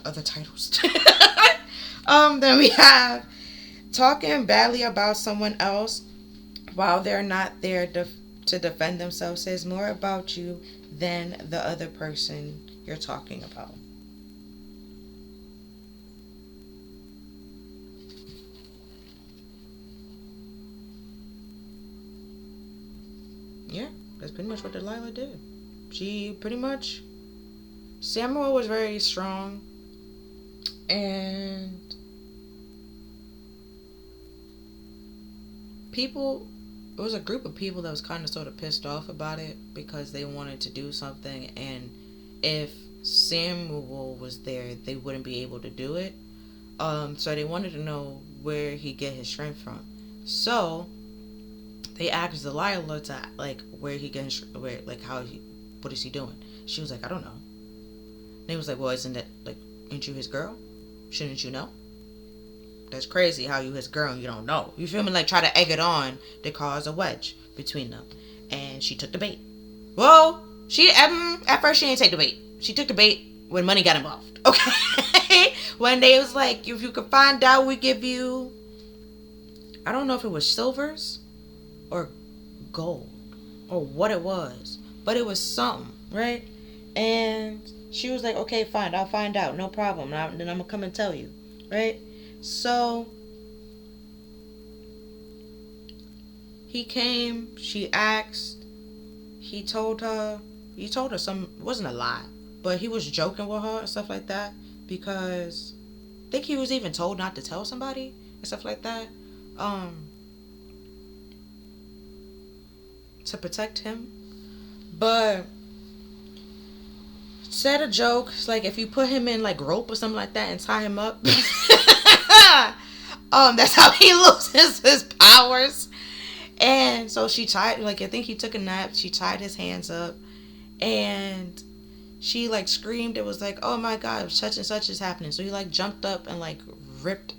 other titles. Then we have talking badly about someone else while they're not there to defend themselves says more about you than the other person you're talking about. Yeah, that's pretty much what Delilah did. She pretty much. Samuel was very strong, and people. It was a group of people that was kind of sort of pissed off about it because they wanted to do something, and if Samuel was there, they wouldn't be able to do it. So they wanted to know where he get his strength from. So they asked Delilah to like where he getting where like how he what is he doing? She was like, I don't know. And he was like, well, isn't it like ain't you his girl? Shouldn't you know? That's crazy how you his girl and you don't know. You feel me? Like try to egg it on to cause a wedge between them. And she took the bait. Well, she at first she didn't take the bait. She took the bait when money got involved. Okay. When they was like, if you could find out, we give you, I don't know if it was silvers or gold or what it was, but it was something, right? And she was like, okay, fine, I'll find out, no problem. Then I'm gonna come and tell you, right? So he came, she asked, he told her some, it wasn't a lie, but he was joking with her and stuff like that because I think he was even told not to tell somebody and stuff like that. To protect him. But said a joke, it's like if you put him in like rope or something like that and tie him up, that's how he loses his powers. And so she tied, like I think he took a nap, she tied his hands up and she like screamed. It was like, oh my god, such and such is happening. So he like jumped up and like ripped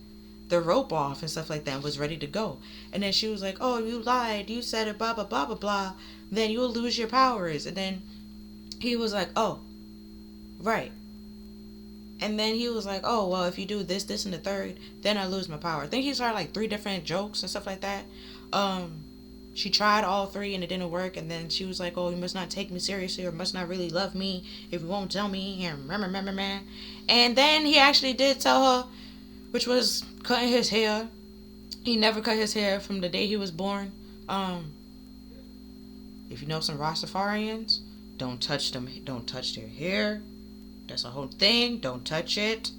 the rope off and stuff like that and was ready to go. And then she was like, oh, you lied, you said it, blah blah blah blah blah, then you'll lose your powers. And then he was like, oh, right. And then he was like, oh, well, if you do this, this, and the third, then I lose my power. I think he started like 3 different jokes and stuff like that. She tried all 3 and it didn't work. And then she was like, oh, you must not take me seriously or must not really love me if you won't tell me. And then he actually did tell her, which was cutting his hair. He never cut his hair from the day he was born. If you know some Rastafarians, don't touch them. Don't touch their hair. That's a whole thing. Don't touch it.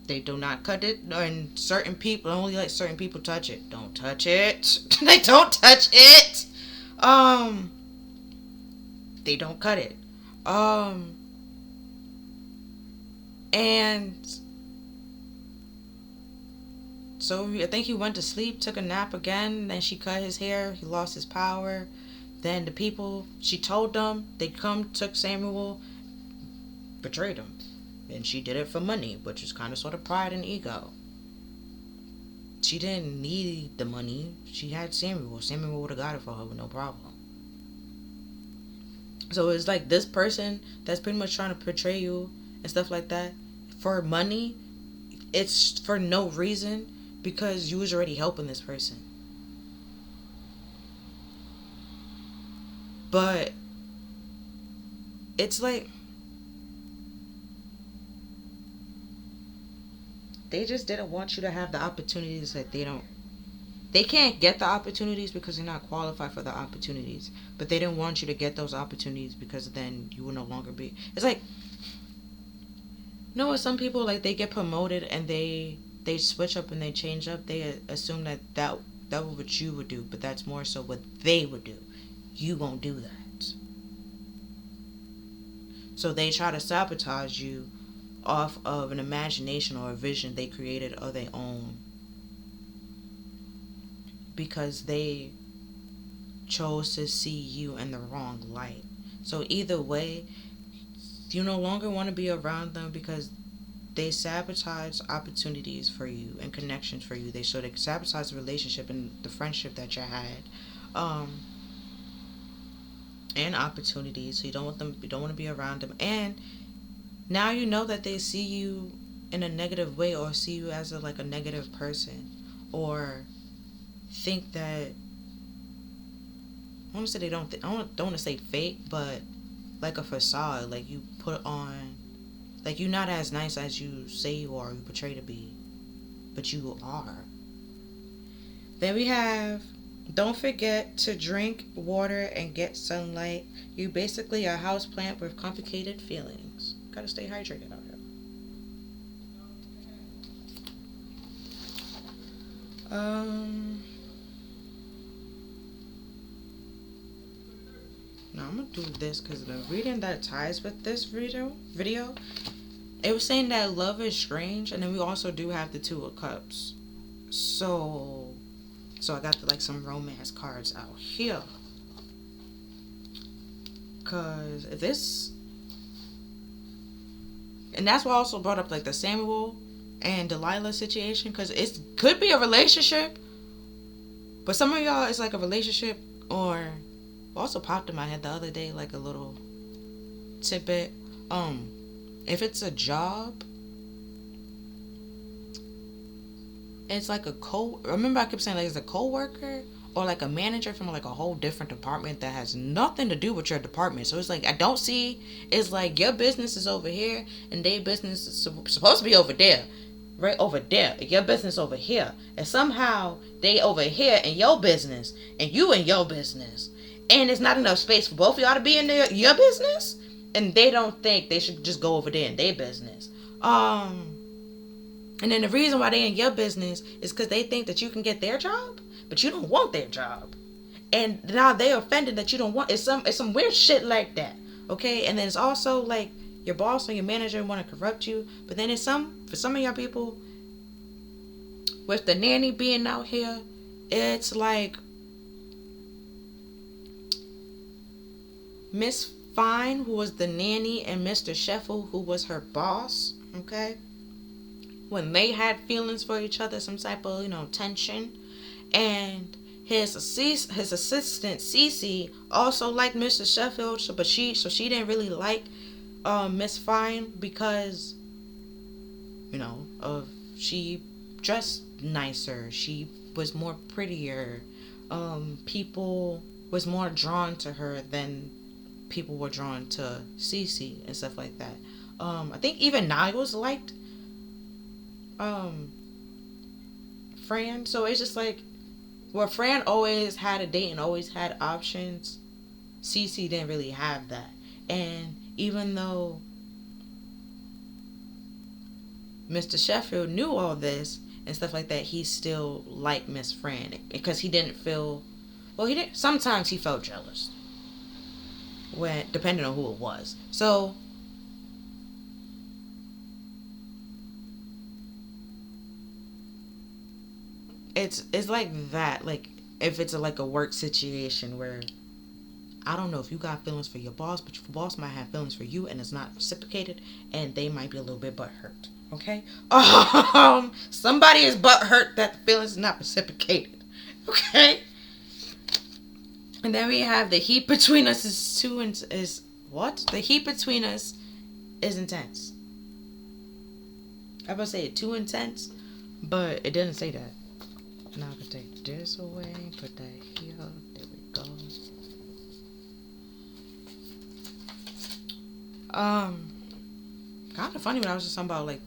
They do not cut it. And certain people, only like certain people touch it. Don't touch it. They don't touch it. They don't cut it. And so I think he went to sleep, took a nap again. Then she cut his hair. He lost his power. Then the people, she told them, they come, took Samuel, betrayed him. And she did it for money, which is kind of sort of pride and ego. She didn't need the money. She had Samuel. Samuel would have got it for her with no problem. So it's like this person that's pretty much trying to portray you and stuff like that for money. It's for no reason because you was already helping this person. But it's like they just didn't want you to have the opportunities that they can't get the opportunities because they're not qualified for the opportunities. But they didn't want you to get those opportunities because then you will no longer be. It's like, you know what, some people like they get promoted and they switch up and they change up. They assume that was what you would do, but that's more so what they would do. You won't do that. So they try to sabotage you off of an imagination or a vision they created of their own because they chose to see you in the wrong light. So either way, you no longer want to be around them because they sabotage opportunities for you and connections for you. They sabotage the relationship and the friendship that you had, and opportunities. So you don't want to be around them. And now you know that they see you in a negative way or see you as a negative person or think that, want to say they don't. Don't want to say fake, but like a facade. Like you put on, like you're not as nice as you say you are. You portray to be, but you are. Then we have, don't forget to drink water and get sunlight. You basically a house plant with complicated feelings. Gotta stay hydrated out here. Now I'm gonna do this because the reading that ties with this video, it was saying that love is strange, and then we also do have the Two of Cups. So I got like some romance cards out here. Cause this, and that's why I also brought up like the Samuel and Delilah situation. Cause it could be a relationship, but some of y'all it's like a relationship, or also popped in my head the other day like a little tidbit. If it's a job, it's like remember I kept saying like it's a co-worker or like a manager from like a whole different department that has nothing to do with your department. So it's like I don't see, it's like your business is over here and their business is supposed to be over there, right over there, your business over here, and somehow they over here in your business and you in your business, and it's not enough space for both of y'all to be in your business, and they don't think they should just go over there in their business. And then the reason why they in your business is because they think that you can get their job, but you don't want their job. And now they're offended that you don't want. It's some weird shit like that. Okay? And then it's also like your boss or your manager want to corrupt you. But then for some of y'all people, with the nanny being out here, it's like Miss Fine, who was the nanny, and Mr. Sheffel, who was her boss. Okay? When they had feelings for each other, some type of, tension. And his assistant, Cece, also liked Mr. Sheffield, but she didn't really like Miss Fine because, she dressed nicer. She was more prettier. People was more drawn to her than people were drawn to Cece and stuff like that. I think even Niles liked Fran. So it's just like, where Fran always had a date and always had options, Cece didn't really have that. And even though Mr. Sheffield knew all this and stuff like that, he still liked Miss Fran because he didn't feel, well, he didn't, sometimes he felt jealous when, depending on who it was. So it's like that. Like if it's like a work situation where, I don't know if you got feelings for your boss, but your boss might have feelings for you and it's not reciprocated, and they might be a little bit butthurt. Okay? Somebody is butthurt that the feelings is not reciprocated. Okay? And then we have the heat between us is what? The heat between us is intense. I was about to say too intense, but it didn't say that. Now I can take this away, put that here. There we go. Kind of funny when I was just talking about like.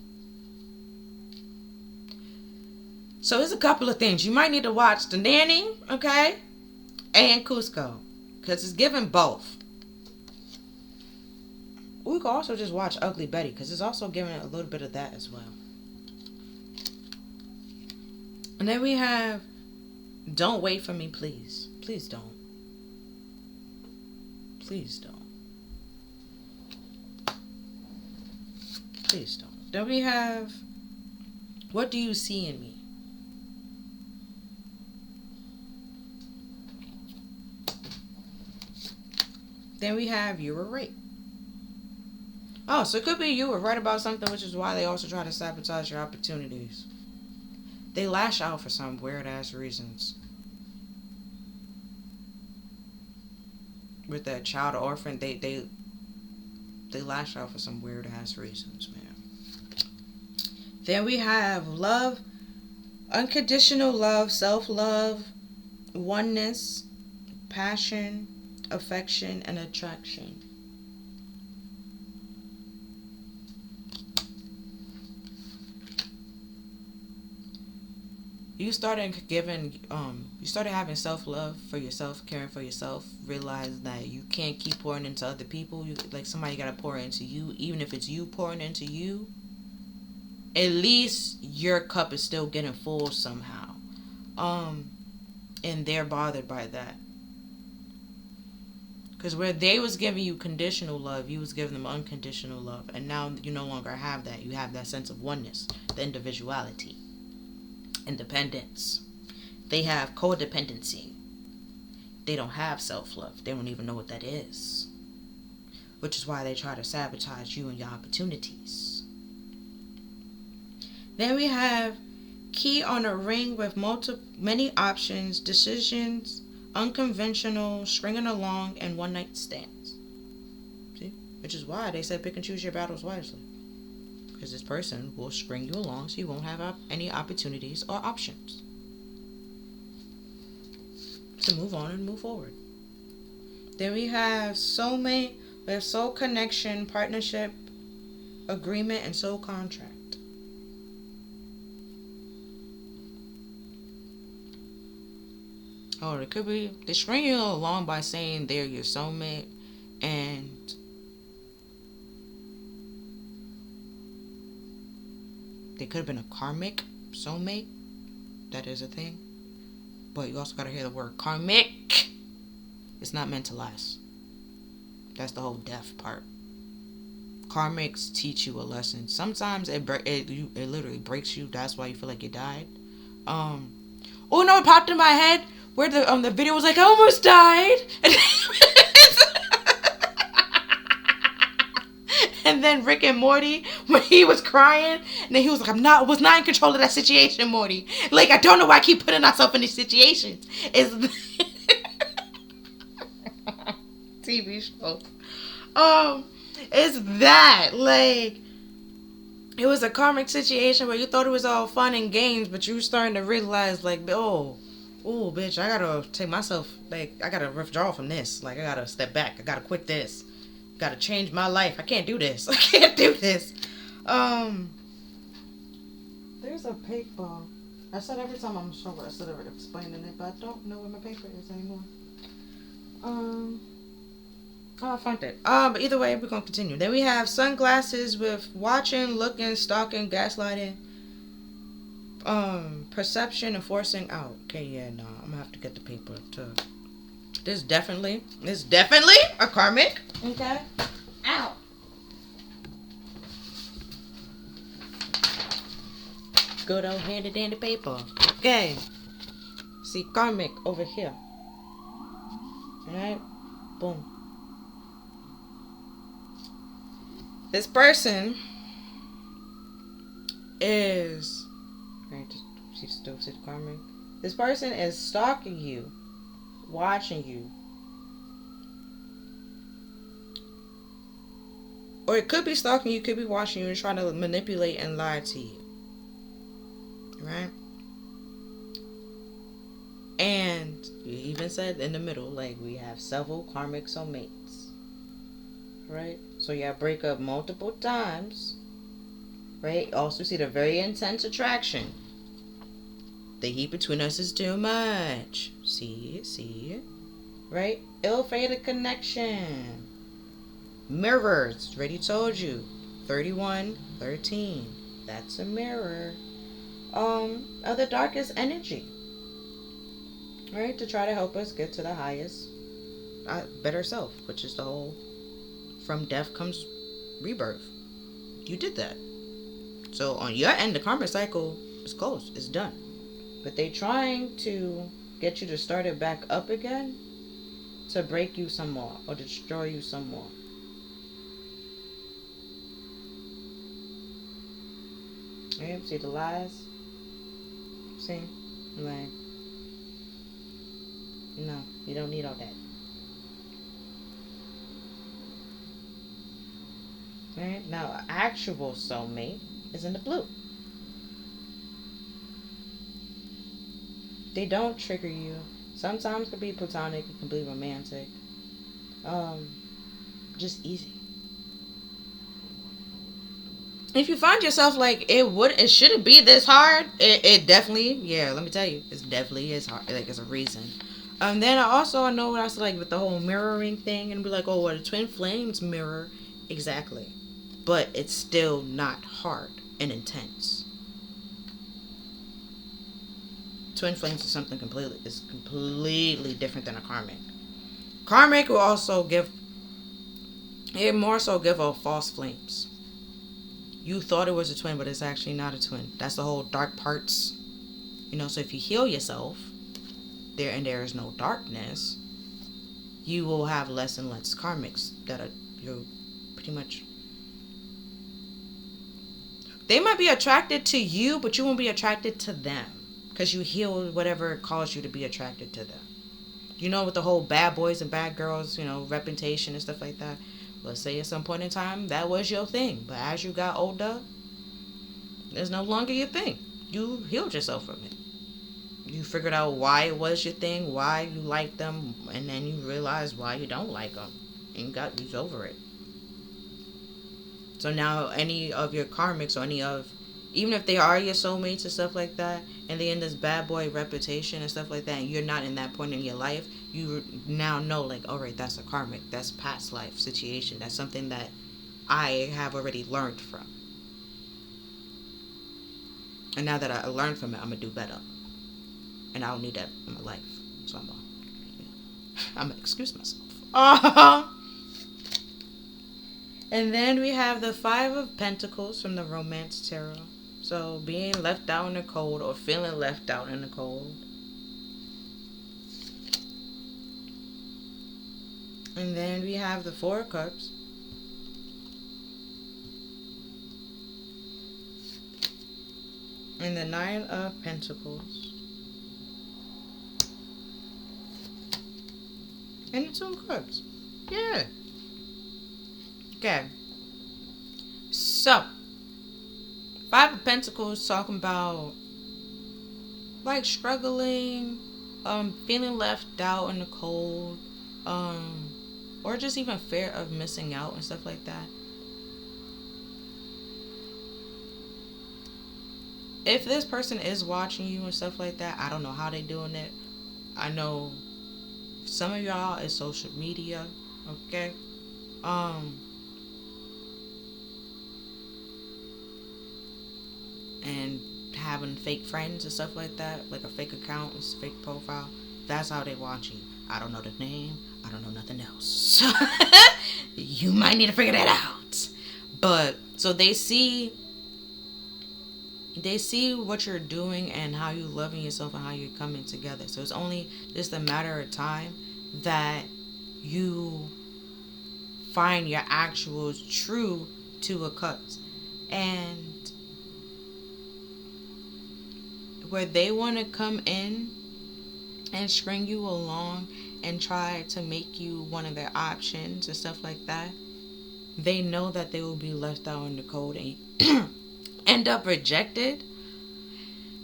So there's a couple of things you might need to watch: The Nanny, okay, and Cusco, because it's giving both. We could also just watch Ugly Betty, because it's also giving a little bit of that as well. And then we have Don't Wait for Me, Please. Please don't. Please don't. Please don't. Then we have What Do You See in Me? Then we have You Were Right. Oh, so it could be you were right about something, which is why they also try to sabotage your opportunities. They lash out for some weird ass reasons. With that child orphan, they lash out for some weird ass reasons, man. Then we have love, unconditional love, self-love, oneness, passion, affection, and attraction. You started having self-love for yourself, caring for yourself, realize that you can't keep pouring into other people. You like somebody gotta pour into you, even if it's you pouring into you. At least your cup is still getting full somehow. Um, and they're bothered by that. Because where they was giving you conditional love, you was giving them unconditional love. And now you no longer have that. You have that sense of oneness, the individuality, independence. They have codependency. They don't have self-love. They don't even know what that is. Which is why they try to sabotage you and your opportunities. Then we have key on a ring with many options, decisions, unconventional, stringing along, and one-night stands. See? Which is why they said pick and choose your battles wisely. Because this person will string you along so you won't have any opportunities or options. To move on and move forward. Then we have soulmate. We have soul connection, partnership, agreement, and soul contract. Oh, it could be they string you along by saying they're your soulmate, and they could have been a karmic soulmate. That is a thing. But you also gotta hear the word karmic. It's not meant to last. That's the whole death part. Karmics teach you a lesson. Sometimes it literally breaks you. That's why you feel like you died. Oh no! It popped in my head where the video was like, I almost died. And then Rick and Morty, when he was crying, and then he was like, was not in control of that situation, Morty. Like, I don't know why I keep putting myself in these situations. It's TV show. It's that, like, it was a karmic situation where you thought it was all fun and games, but you were starting to realize, like, oh, bitch, I gotta take myself, like, I gotta withdraw from this. Like, I gotta step back. I gotta quit this. Gotta change my life. I can't do this. I can't do this. There's a paper. I said every time I'm sure I said explaining it, but I don't know where my paper is anymore. I found it. But either way, we're gonna continue. Then we have sunglasses with watching, looking, stalking, gaslighting, perception, and forcing out. Okay, yeah, no, I'm gonna have to get the paper to. This definitely a karmic. Okay. Ow. Good old handy dandy paper. Okay. See, karmic over here. Alright. Boom. This person is. Right, just see the karmic. This person is stalking you, watching you. Or it could be stalking you, could be watching you and trying to manipulate and lie to you. Right? And you even said in the middle, like, we have several karmic soulmates. Right? So you have break up multiple times. Right? Also see the very intense attraction. The heat between us is too much. See it? Right? Ill-fated connection. Mirrors. Already told you. 31:13. That's a mirror. Of the darkest energy. Right? To try to help us get to the highest, better self. Which is the whole, from death comes rebirth. You did that. So on your end, the karmic cycle is closed. It's done. But they trying to get you to start it back up again, to break you some more or destroy you some more. Right? See the lies? See? Like, no, you don't need all that. Right? Now, an actual soulmate is in the blue. They don't trigger you. Sometimes it can be platonic, it can be romantic. Um, just easy. If you find yourself like it shouldn't be this hard, it definitely, yeah, let me tell you, it definitely is hard. Like, it's a reason. Then I know what I said, like, with the whole mirroring thing, and be like, oh, what a twin flames mirror, exactly, but it's still not hard and intense. Twin flames is something completely different than a karmic. Karmic will also give, it more so give off false flames. You thought it was a twin, but it's actually not a twin. That's the whole dark parts. So if you heal yourself, there is no darkness, you will have less and less karmics that are, you're pretty much, they might be attracted to you, but you won't be attracted to them because you healed whatever caused you to be attracted to them. With the whole bad boys and bad girls, reputation and stuff like that. Let's say at some point in time that was your thing, but as you got older, it's no longer your thing. You healed yourself from it. You figured out why it was your thing, why you liked them, and then you realized why you don't like them, and you over it. So now any of your karmics, or even if they are your soulmates and stuff like that, and they in this bad boy reputation and stuff like that, and you're not in that point in your life, you now know, like, all right, that's a karmic, that's past life situation, that's something that I have already learned from. And now that I learned from it, I'm gonna do better, and I don't need that in my life. So I'm gonna excuse myself. And then we have the Five of Pentacles from the Romance Tarot. So being left out in the cold, or feeling left out in the cold. And then we have the Four of Cups. And the Nine of Pentacles. And the Two of Cups. Yeah. Okay. So, Five of Pentacles talking about, like, struggling, feeling left out in the cold, or just even fear of missing out and stuff like that. If this person is watching you and stuff like that, I don't know how they doing it. I know some of y'all is social media, okay? And having fake friends and stuff like that, like a fake account, a fake profile. That's how they watch you. I don't know the name. I don't know nothing else. You might need to figure that out. But so they see what you're doing and how you're loving yourself and how you're coming together. So it's only just a matter of time that you find your actual true Two of Cups. And where they want to come in and string you along and try to make you one of their options and stuff like that, they know that they will be left out in the cold and end up rejected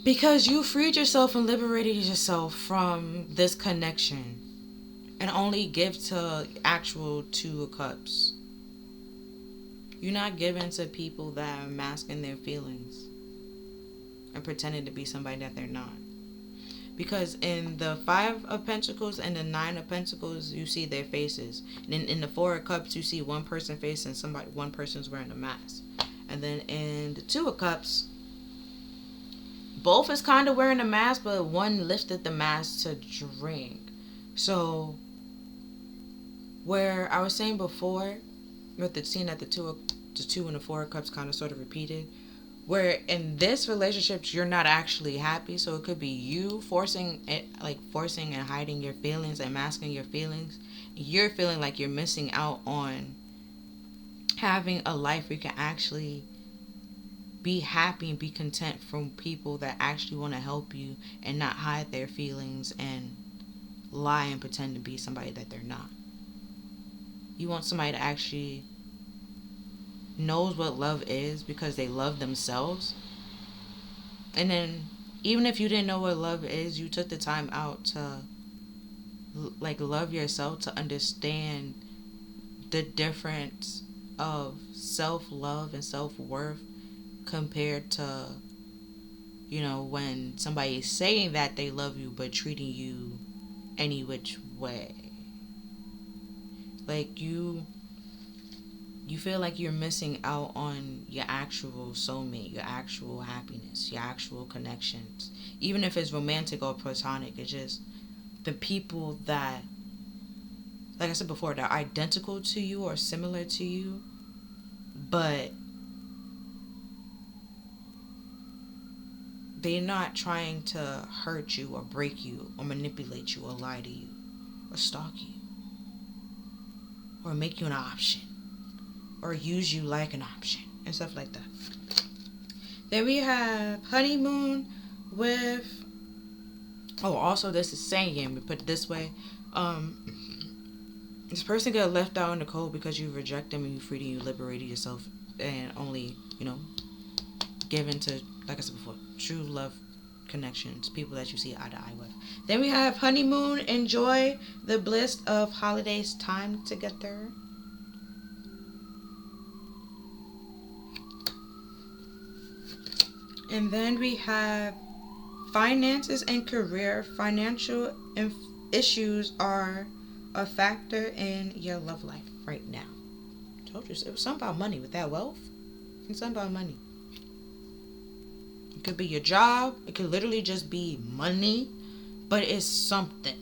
because you freed yourself and liberated yourself from this connection and only give to actual Two of Cups. You're not giving to people that are masking their feelings and pretending to be somebody that they're not. Because in the Five of Pentacles and the Nine of Pentacles, you see their faces. And in the Four of Cups, you see one person's face and one person's wearing a mask. And then in the Two of Cups, both is kind of wearing a mask, but one lifted the mask to drink. So, where I was saying before, with the scene that the two and the Four of Cups kind of sort of repeated, where in this relationship you're not actually happy, so it could be you forcing and hiding your feelings and masking your feelings. You're feeling like you're missing out on having a life where you can actually be happy and be content from people that actually want to help you and not hide their feelings and lie and pretend to be somebody that they're not. You want somebody to actually knows what love is because they love themselves. And then even if you didn't know what love is, you took the time out to like love yourself to understand the difference of self-love and self-worth compared to, you know, when somebody is saying that they love you but treating you any which way. Like you feel like you're missing out on your actual soulmate, your actual happiness, your actual connections. Even if it's romantic or platonic, it's just the people that, like I said before, they're identical to you or similar to you, but they're not trying to hurt you or break you or manipulate you or lie to you or stalk you or make you an option or use you like an option and stuff like that. Then we have honeymoon with, also this is saying, we put it this way, this person got left out in the cold because you reject them and you freed and you liberated yourself and only, you know, given to, like I said before, true love connections, people that you see eye to eye with. Then we have honeymoon, enjoy the bliss of holidays time together. And then we have finances and career. Financial issues are a factor in your love life right now. I told you, it was something about money with that wealth. It's something about money. It could be your job. It could literally just be money, but it's something.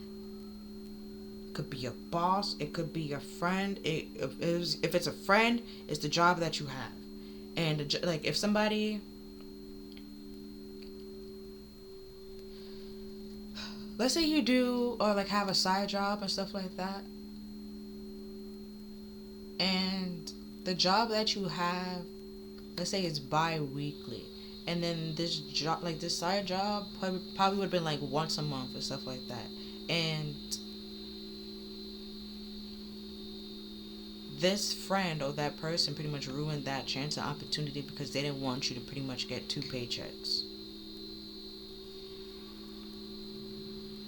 It could be your boss. It could be your friend. If it's a friend, it's the job that you have. And like if somebody, let's say you do or like have a side job and stuff like that, and the job that you have, let's say it's bi-weekly, and then this job, like this side job, probably would have been like once a month or stuff like that, and this friend or that person pretty much ruined that chance and opportunity because they didn't want you to pretty much get 2 paychecks.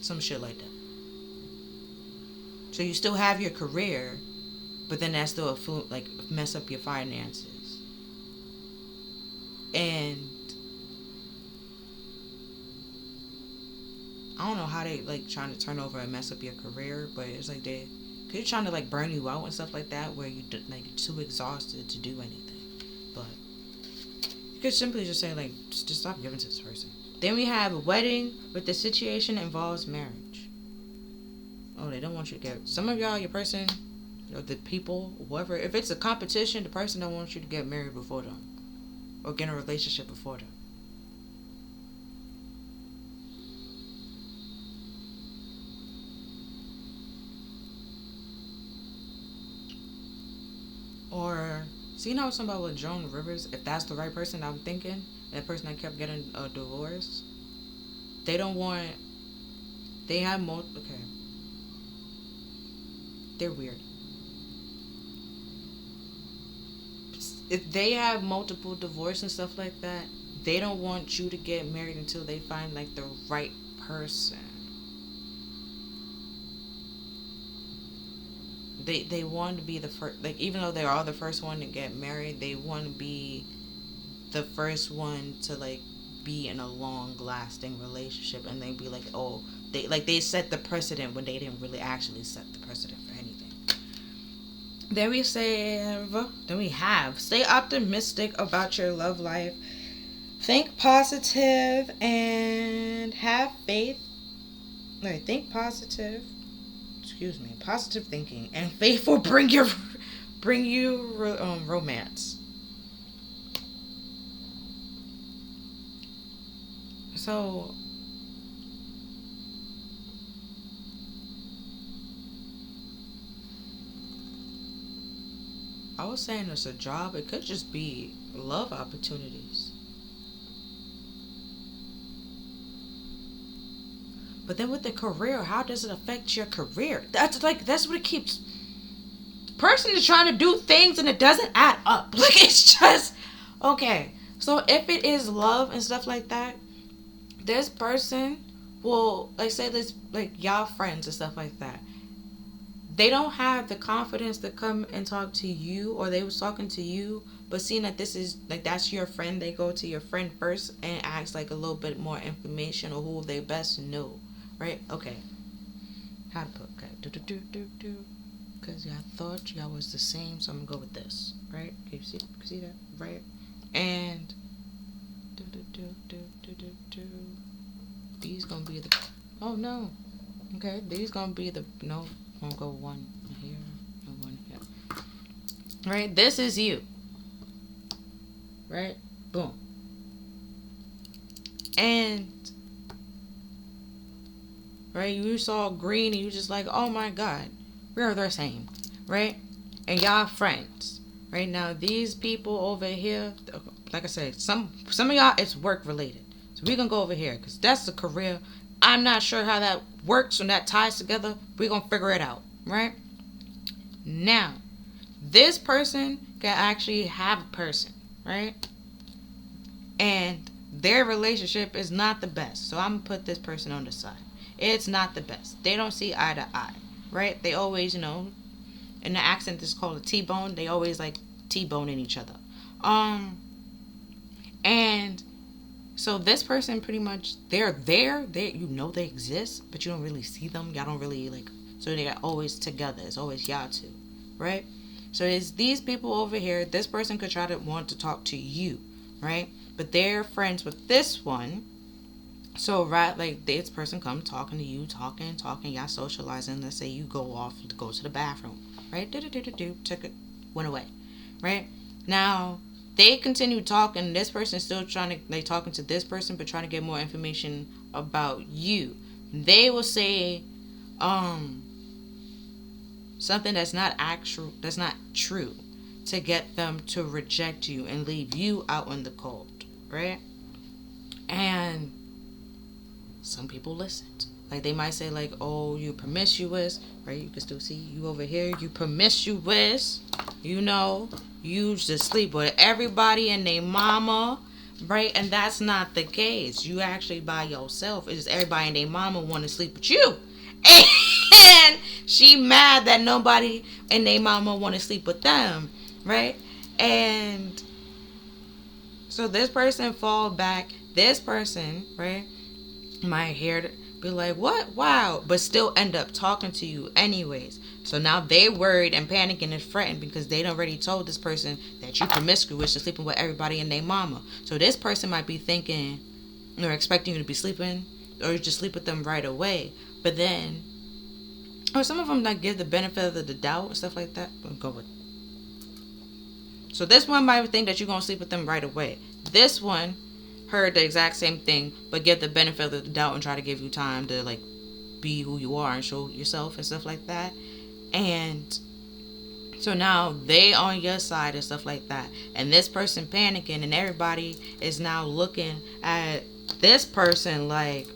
Some shit like that. So you still have your career, but then that's still like mess up your finances. And I don't know how they like trying to turn over and mess up your career, but it's like they're trying to like burn you out and stuff like that, where you like too exhausted to do anything. But you could simply just say like just stop giving to this person. Then we have a wedding with the situation involves marriage. Oh, they don't want you to get, some of y'all, your person, or the people, whoever, if it's a competition, the person don't want you to get married before them or get in a relationship before them. Or, see, you know something about with Joan Rivers, if that's the right person I'm thinking, and the person that kept getting a divorce, they don't want, they have okay, they're weird. If they have multiple divorces and stuff like that, they don't want you to get married until they find like the right person. They want to be the first, like even though they are the first one to get married, they want to be the first one to like be in a long lasting relationship, and they be like, oh, they set the precedent when they didn't really actually set the precedent for anything. Then we have stay optimistic about your love life, think positive and have faith. Think positive. Positive thinking and faith will bring you romance. So I was saying it's a job. It could just be love opportunities. But then with the career, how does it affect your career? That's what it keeps. The person is trying to do things and it doesn't add up. Like it's just okay. So if it is love and stuff like that, this person Well, like say this, like y'all friends and stuff like that. They don't have the confidence to come and talk to you, or they was talking to you, but seeing that this is like that's your friend, they go to your friend first and ask like a little bit more information or who they best know, right? Okay, how to put okay, because I thought y'all was the same, so I'm gonna go with this, right? Can you see that, right? And these gonna be the oh no, okay, these gonna be the no. I'm gonna go one here and one here. Right? This is you. Right? Boom. And right, you saw green and you just like, oh my god, we're the same. Right? And y'all friends. Right now, these people over here, like I said, some of y'all it's work related. So we're gonna go over here because that's the career. I'm not sure how that works when that ties together. We're gonna figure it out, right? Now, this person can actually have a person, right? And their relationship is not the best. So I'm gonna put this person on the side. It's not the best. They don't see eye to eye, right? They always, in the accent is called a T-bone. They always like T-boning each other. And so this person pretty much they're there. They they exist, but you don't really see them. Y'all don't really like. So they're always together. It's always y'all two, right? So it's these people over here. This person could try to want to talk to you, right? But they're friends with this one. So right, like this person come talking to you, talking, y'all socializing. Let's say you go off to go to the bathroom, right? Took it, went away, right? Now they continue talking. This person still trying to like talking to this person, but trying to get more information about you. They will say, something that's not true, to get them to reject you and leave you out in the cold, right? And some people listened. Like they might say like, oh, you promiscuous, right? You can still see you over here. You promiscuous, you just sleep with everybody and their mama, right? And that's not the case. You actually by yourself. It's just everybody and their mama want to sleep with you. And she mad that nobody and their mama want to sleep with them, right? And so this person fall back. This person, right, might hear it, be like, what? Wow. But still end up talking to you anyways. So now they worried and panicking and fretting because they already told this person that you promiscuous and sleeping with everybody and their mama. So this person might be thinking or expecting you to be sleeping or you just sleep with them right away. But then, or some of them like give the benefit of the doubt and stuff like that. But go with. So this one might think that you're going to sleep with them right away. This one heard the exact same thing, but give the benefit of the doubt and try to give you time to like be who you are and show yourself and stuff like that. And so now they on your side and stuff like that. And this person panicking and everybody is now looking at this person like,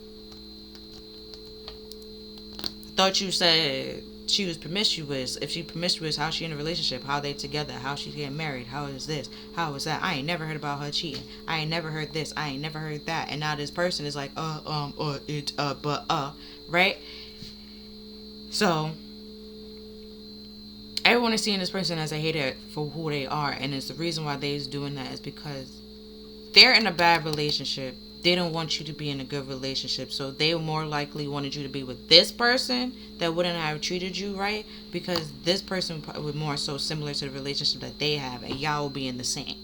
thought you said she was promiscuous. If she promiscuous, how's she in a relationship? How they together? How she getting married? How is this? How is that? I ain't never heard about her cheating. I ain't never heard this. I ain't never heard that. And now this person is like, right? So everyone is seeing this person as a hater for who they are, and it's the reason why they's doing that is because they're in a bad relationship. They don't want you to be in a good relationship, so they more likely wanted you to be with this person that wouldn't have treated you right, because this person was more so similar to the relationship that they have, and y'all will be in the same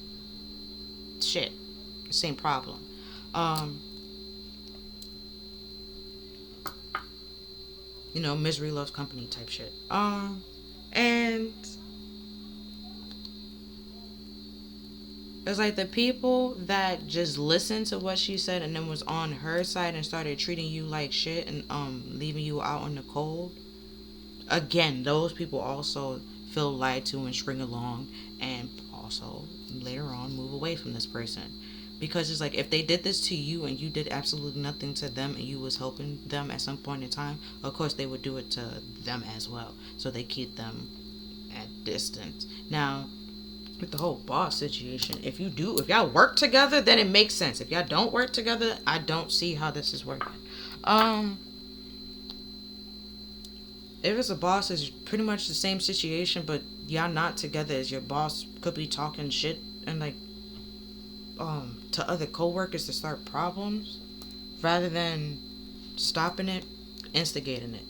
shit, same problem. Misery loves company type shit. And it's like the people that just listened to what she said and then was on her side and started treating you like shit and leaving you out in the cold. Again, those people also feel lied to and string along and also later on move away from this person. Because it's like if they did this to you and you did absolutely nothing to them and you was helping them at some point in time, of course they would do it to them as well. So they keep them at distance. Now, with the whole boss situation, if y'all work together, then it makes sense. If y'all don't work together, I don't see how this is working. Um, if it's a boss, it's pretty much the same situation, but y'all not together. As your boss could be talking shit and like to other coworkers to start problems, rather than stopping it, instigating it.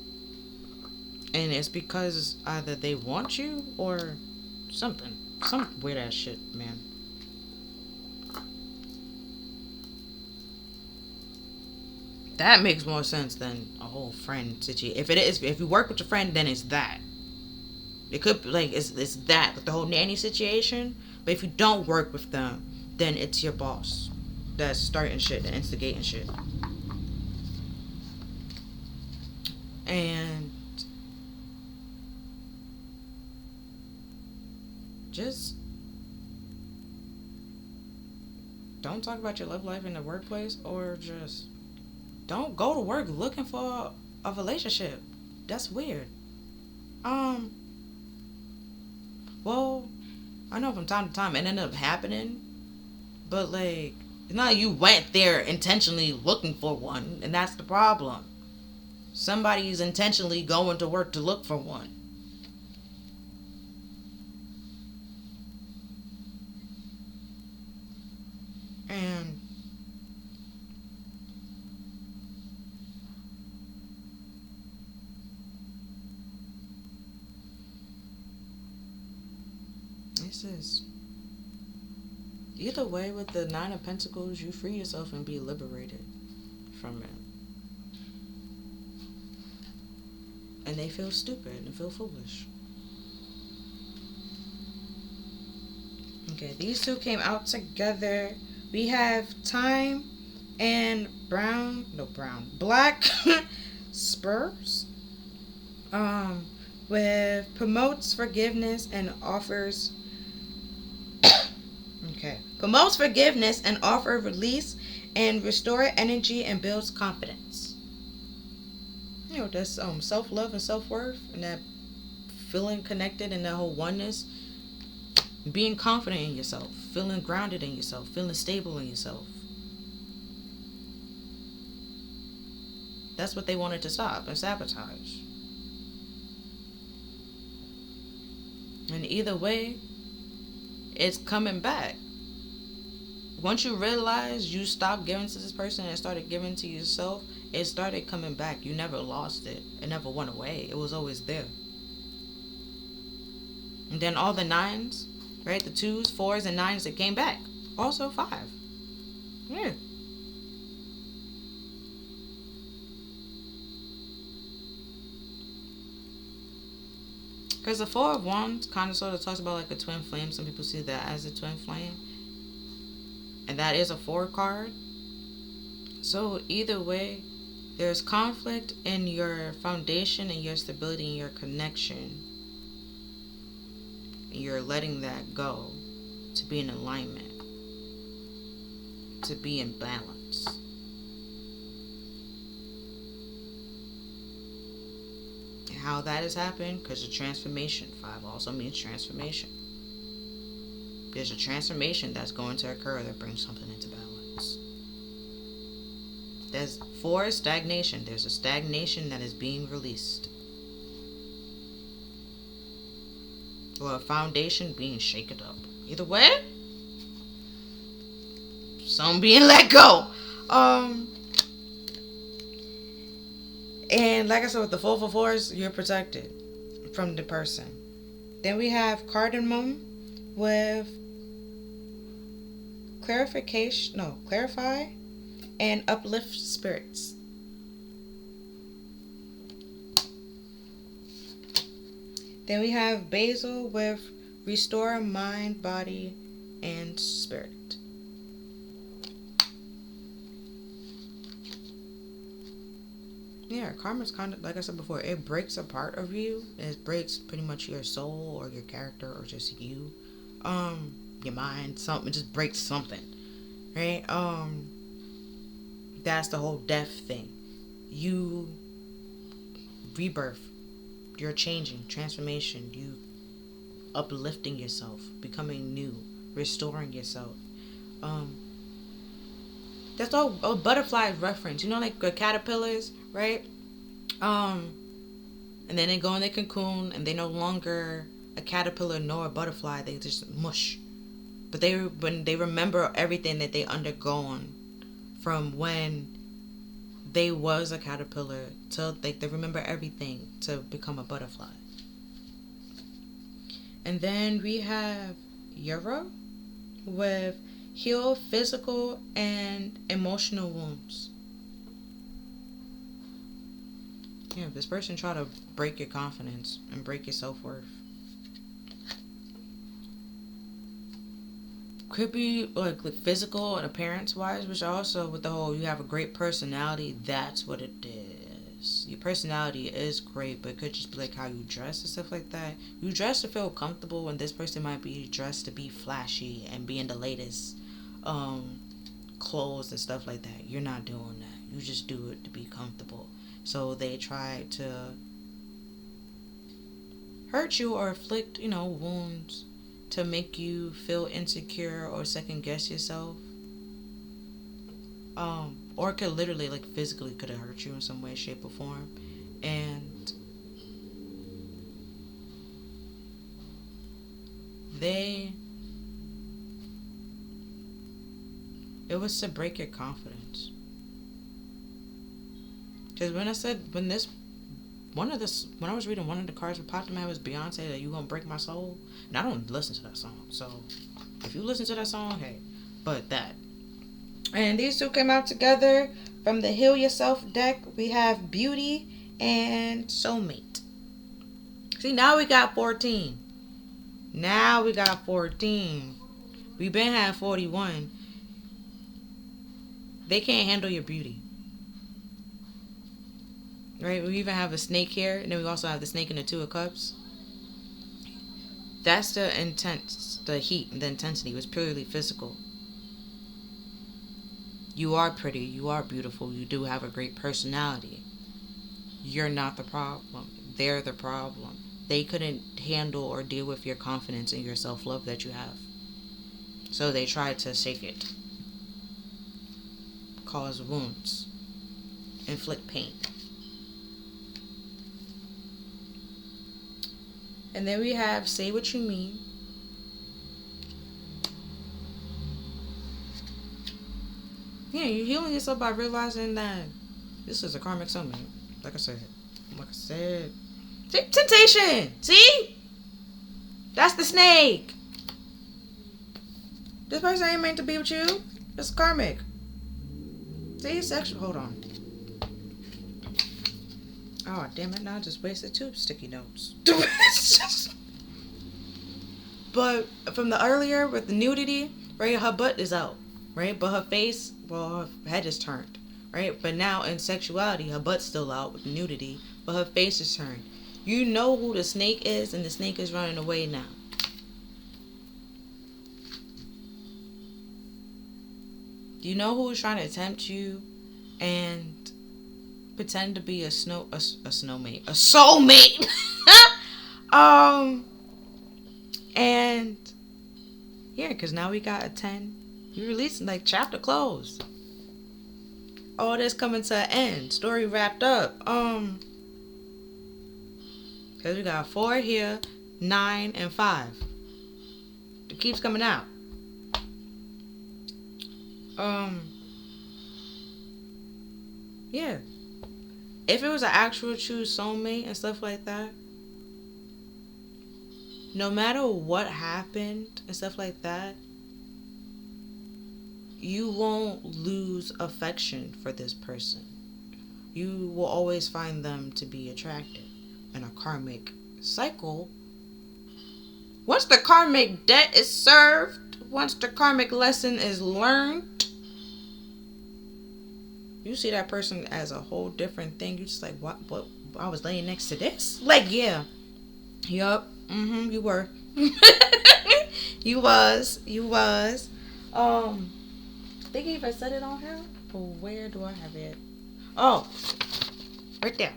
And it's because either they want you or something. Some weird ass shit, man. That makes more sense than a whole friend situation. If it is, if you work with your friend, then it's that. It could be like it's that, like the whole nanny situation. But if you don't work with them, then it's your boss that's starting shit and instigating shit. And just don't talk about your love life in the workplace, or just don't go to work looking for a relationship. That's weird. Um, well, I know from time to time it ended up happening, but like, it's not like you went there intentionally looking for one, and that's the problem. Somebody's intentionally going to work to look for one. And this is either way with the Nine of Pentacles, you free yourself and be liberated from it. And they feel stupid and feel foolish. Okay, these two came out together. We have time and black spurs. With promotes forgiveness and offers. Okay, promotes forgiveness and offer release and restore energy and builds confidence. You know, that's self love and self worth, and that feeling connected and that whole oneness. Being confident in yourself, feeling grounded in yourself, feeling stable in yourself. That's what they wanted to stop and sabotage. And either way, it's coming back. Once you realize you stopped giving to this person and started giving to yourself, it started coming back. You never lost it. It never went away. It was always there. And then all the nines, right? The 2s, 4s, and 9s that came back. Also 5. Yeah. Because the 4 of Wands kind of sort of talks about like a twin flame. Some people see that as a twin flame. And that is a 4 card. So either way, there's conflict in your foundation and your stability and your connection. You're letting that go to be in alignment, to be in balance. And how that has happened? Because of transformation. 5 also means transformation. There's a transformation that's going to occur that brings something into balance. There's 4 is stagnation. There's a stagnation that is being released. Or a foundation being shaken up. Either way, some being let go. And like I said, with the 4 for 4s, you're protected from the person. Then we have cardamom with clarify and uplift spirits. Then we have basil with restore mind, body, and spirit. Yeah, karma's kind of, like I said before, it breaks a part of you. It breaks pretty much your soul or your character or just you. Your mind, something, it just breaks something. Right? That's the whole death thing. You rebirth. You're changing, transformation, you uplifting yourself, becoming new, restoring yourself. That's all a butterfly reference. You know, like caterpillars, right? And then they go in their cocoon, and they no longer a caterpillar nor a butterfly. They just mush. But when they remember everything that they undergone from when they was a caterpillar till they remember everything to become a butterfly. And then we have Yura with heal physical and emotional wounds. Yeah, this person try to break your confidence and break your self-worth. Could be like physical and appearance wise, which also with the whole you have a great personality, that's what it is. Your personality is great, but it could just be like how you dress and stuff like that. You dress to feel comfortable, and this person might be dressed to be flashy and be in the latest clothes and stuff like that. You're not doing that. You just do it to be comfortable. So they try to hurt you or inflict, wounds to make you feel insecure or second guess yourself. Or it could literally, like, physically could have hurt you in some way, shape, or form. And it was to break your confidence. Because when I was reading one of the cards that popped in my head was Beyonce, that you gonna break my soul. And I don't listen to that song. So if you listen to that song, hey. But that. And these two came out together from the Heal Yourself deck. We have Beauty and Soulmate. See, now we got 14. We've been had 41. They can't handle your beauty. Right? We even have a snake here, and then we also have the snake in the Two of Cups. That's the heat, and the intensity was purely physical. You are pretty, you are beautiful, you do have a great personality. You're not the problem. They're the problem. They couldn't handle or deal with your confidence and your self-love that you have. So they tried to shake it. Cause wounds. Inflict pain. And then we have Say What You Mean. Yeah, you're healing yourself by realizing that this is a karmic soulmate. Like I said. See? Temptation! See? That's the snake. This person ain't meant to be with you. It's karmic. See? Sexual. Hold on. Oh, damn it. Now I just wasted 2 sticky notes. But from the earlier with the nudity, right? Her butt is out, right? But her face, her head is turned, right? But now in sexuality, her butt's still out with nudity, but her face is turned. You know who the snake is, and the snake is running away now. You know who's trying to tempt you and pretend to be a soulmate. And yeah, because now we got a 10. You releasing, like, chapter closed. All this coming to an end. Story wrapped up. Because we got 4 here, 9, and 5. It keeps coming out. Yeah. If it was an actual true soulmate and stuff like that, no matter what happened and stuff like that, you won't lose affection for this person. You will always find them to be attractive. In a karmic cycle, once the karmic debt is served, once the karmic lesson is learned, you see that person as a whole different thing. You just like, what I was laying next to this? Like, yeah. Yup. You were. You was. I think if I said it on here, but where do I have it? Oh, right there.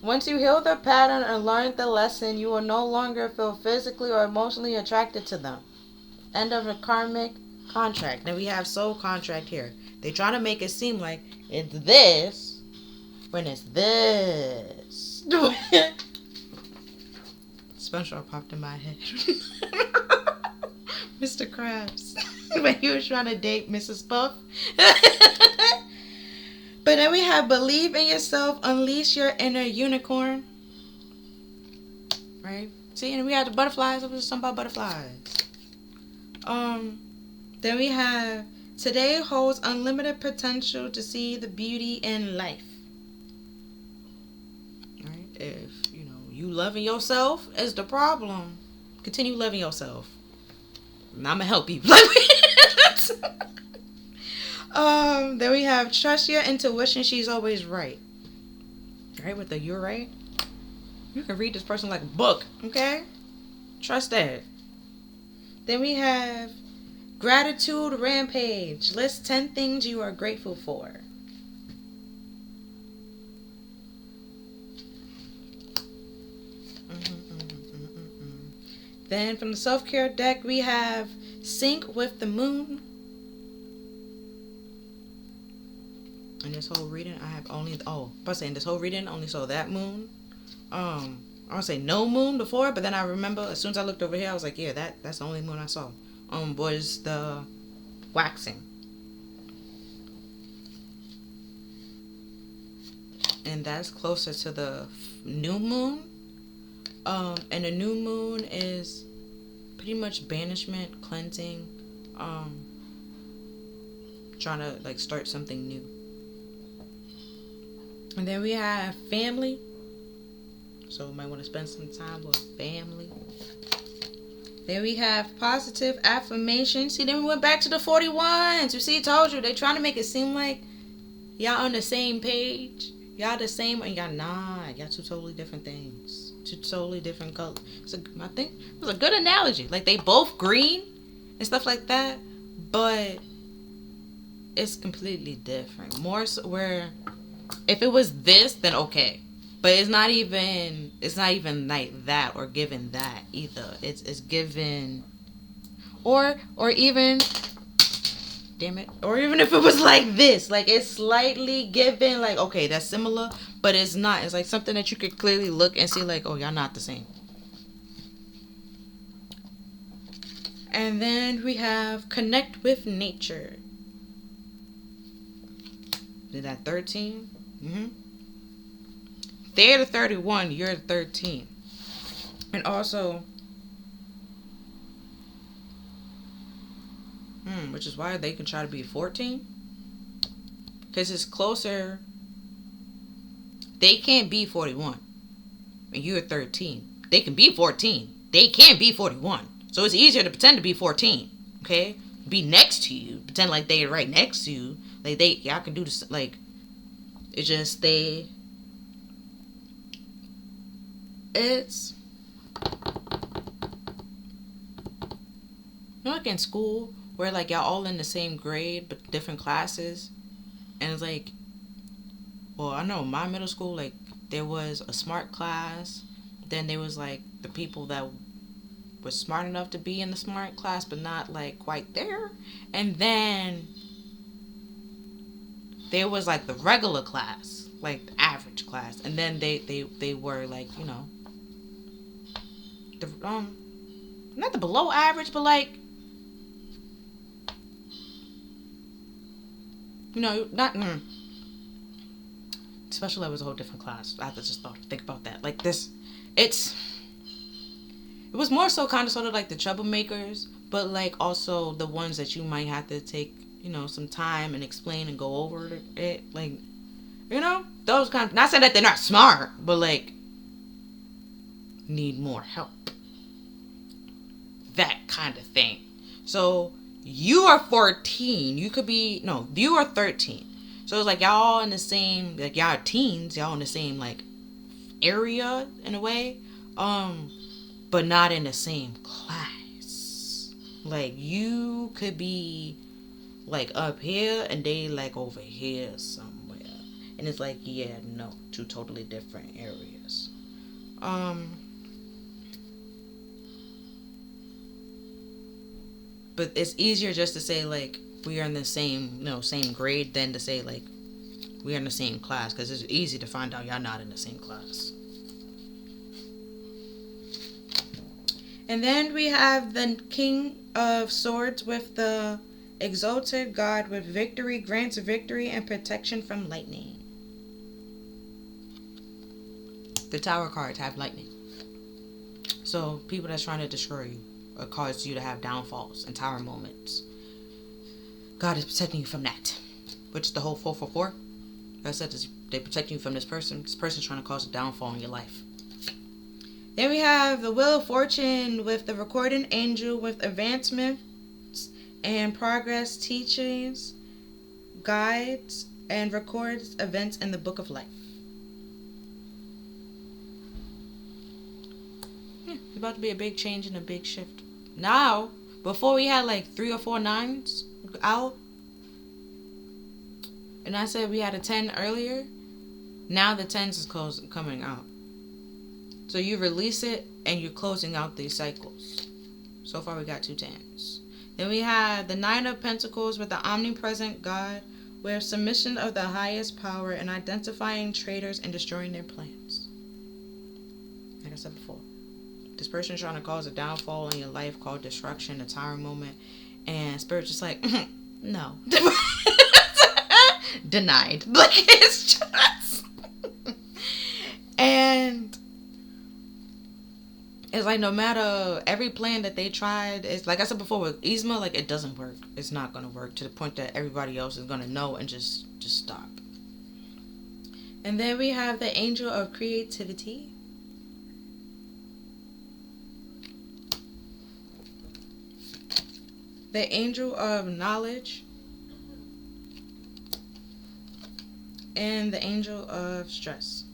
Once you heal the pattern and learn the lesson, you will no longer feel physically or emotionally attracted to them. End of the karmic contract. Then we have soul contract here. They try to make it seem like it's this when it's this. SpongeBob popped in my head. Mr. Krabs. When he was trying to date Mrs. Puff. But then we have believe in yourself, unleash your inner unicorn. Right? See, and we have the butterflies. It was something about butterflies. Then we have today holds unlimited potential to see the beauty in life. Right? If you loving yourself is the problem, continue loving yourself. And I'm gonna help you. Then we have trust your intuition. She's always right. Right? With the you're right. You can read this person like a book. Okay? Trust that. Then we have gratitude rampage. List 10 things you are grateful for. Then from the self-care deck, we have sync with the moon. In this whole reading, I have only, in this whole reading, only saw that moon. I would say no moon before, but then I remember as soon as I looked over here, I was like, yeah, that's the only moon I saw. Was the waxing. And that's closer to the new moon. And the new moon is pretty much banishment, cleansing, trying to like start something new. And then we have family. So you might want to spend some time with family. Then we have positive affirmation. See, then we went back to the 41s. You see, I told you, they trying to make it seem like y'all on the same page. Y'all the same, and y'all not. Y'all two totally different things. Two totally different colors. I think it was a good analogy. Like, they both green and stuff like that, but it's completely different. More so where, if it was this, then okay. But it's not even like that or given that either. It's given or even damn it. Or even if it was like this. Like it's slightly given like okay, that's similar, but it's not. It's like something that you could clearly look and see like, oh, y'all not the same. And then we have connect with nature. Did that 13? Mm-hmm. They're the 31, you're the 13. And also, which is why they can try to be 14. Because it's closer. They can't be 41. And you're 13. They can be 14. They can't be 41. So it's easier to pretend to be 14. Okay? Be next to you. Pretend like they're right next to you. Like y'all can do this. Like, it's just it's like in school where like y'all all in the same grade but different classes, and it's like, well, I know in my middle school, like there was a smart class, then there was like the people that were smart enough to be in the smart class but not like quite there, and then there was like the regular class, like the average class, and then they were like, you know, the not the below average, but like, you know, not special ed was a whole different class. I just think about that. Like this, it was more so kind of sort of like the troublemakers, but like also the ones that you might have to take, you know, some time and explain and go over it, like, you know, those kind of, not saying that they're not smart, but like need more help, that kind of thing. So you are 14, you could be, no, you are 13, so it's like y'all all in the same, like y'all are teens, y'all in the same like area in a way, but not in the same class. Like you could be like up here and they like over here somewhere, and it's like, yeah, no, two totally different areas. But it's easier just to say, like, we are in the same, same grade than to say, like, we are in the same class. Because it's easy to find out y'all not in the same class. And then we have the King of Swords with the exalted God with victory, grants victory and protection from lightning. The Tower cards have lightning. So people that's trying to destroy you or cause you to have downfalls and tower moments, God is protecting you from that. Which is the whole 444. Like I said, they protect you from this person. This person's trying to cause a downfall in your life. Then we have the Wheel of Fortune with the recording angel with advancements and progress, teachings, guides, and records events in the Book of Life. It's about to be a big change and a big shift. Now, before we had like 3 or 4 9s out, and I said we had a 10 earlier, now the 10s is coming out. So you release it and you're closing out these cycles. So far we got 2 10s. Then we had the 9 of Pentacles with the omnipresent God with submission of the highest power and identifying traitors and destroying their plans. Like I said before. This person is trying to cause a downfall in your life called destruction, a tower moment. And Spirit's just like, no. Denied. Like, it's just... And it's like no matter every plan that they tried, it's like I said before with Yzma, like it doesn't work. It's not going to work to the point that everybody else is going to know and just stop. And then we have the Angel of Creativity. The Angel of Knowledge. And the Angel of Stress.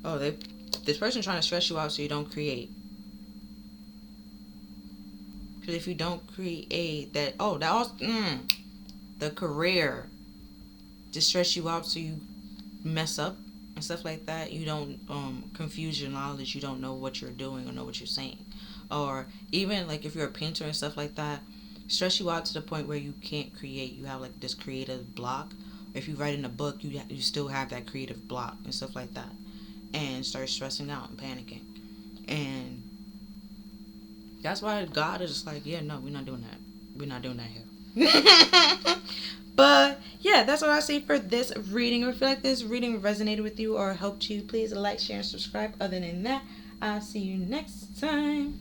Oh, this person's trying to stress you out so you don't create. Because if you don't create that also, the career just stress you out so you mess up and stuff like that. You don't confuse your knowledge. You don't know what you're doing or know what you're saying. Or even like if you're a painter and stuff like that, stress you out to the point where you can't create. You have like this creative block. If you write in a book, you still have that creative block and stuff like that. And start stressing out and panicking. And that's why God is just like, yeah, no, we're not doing that. We're not doing that here. But yeah, that's what I say for this reading. If you feel like this reading resonated with you or helped you, please like, share, and subscribe. Other than that, I'll see you next time.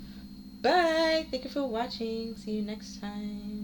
Bye. Thank you for watching. See you next time.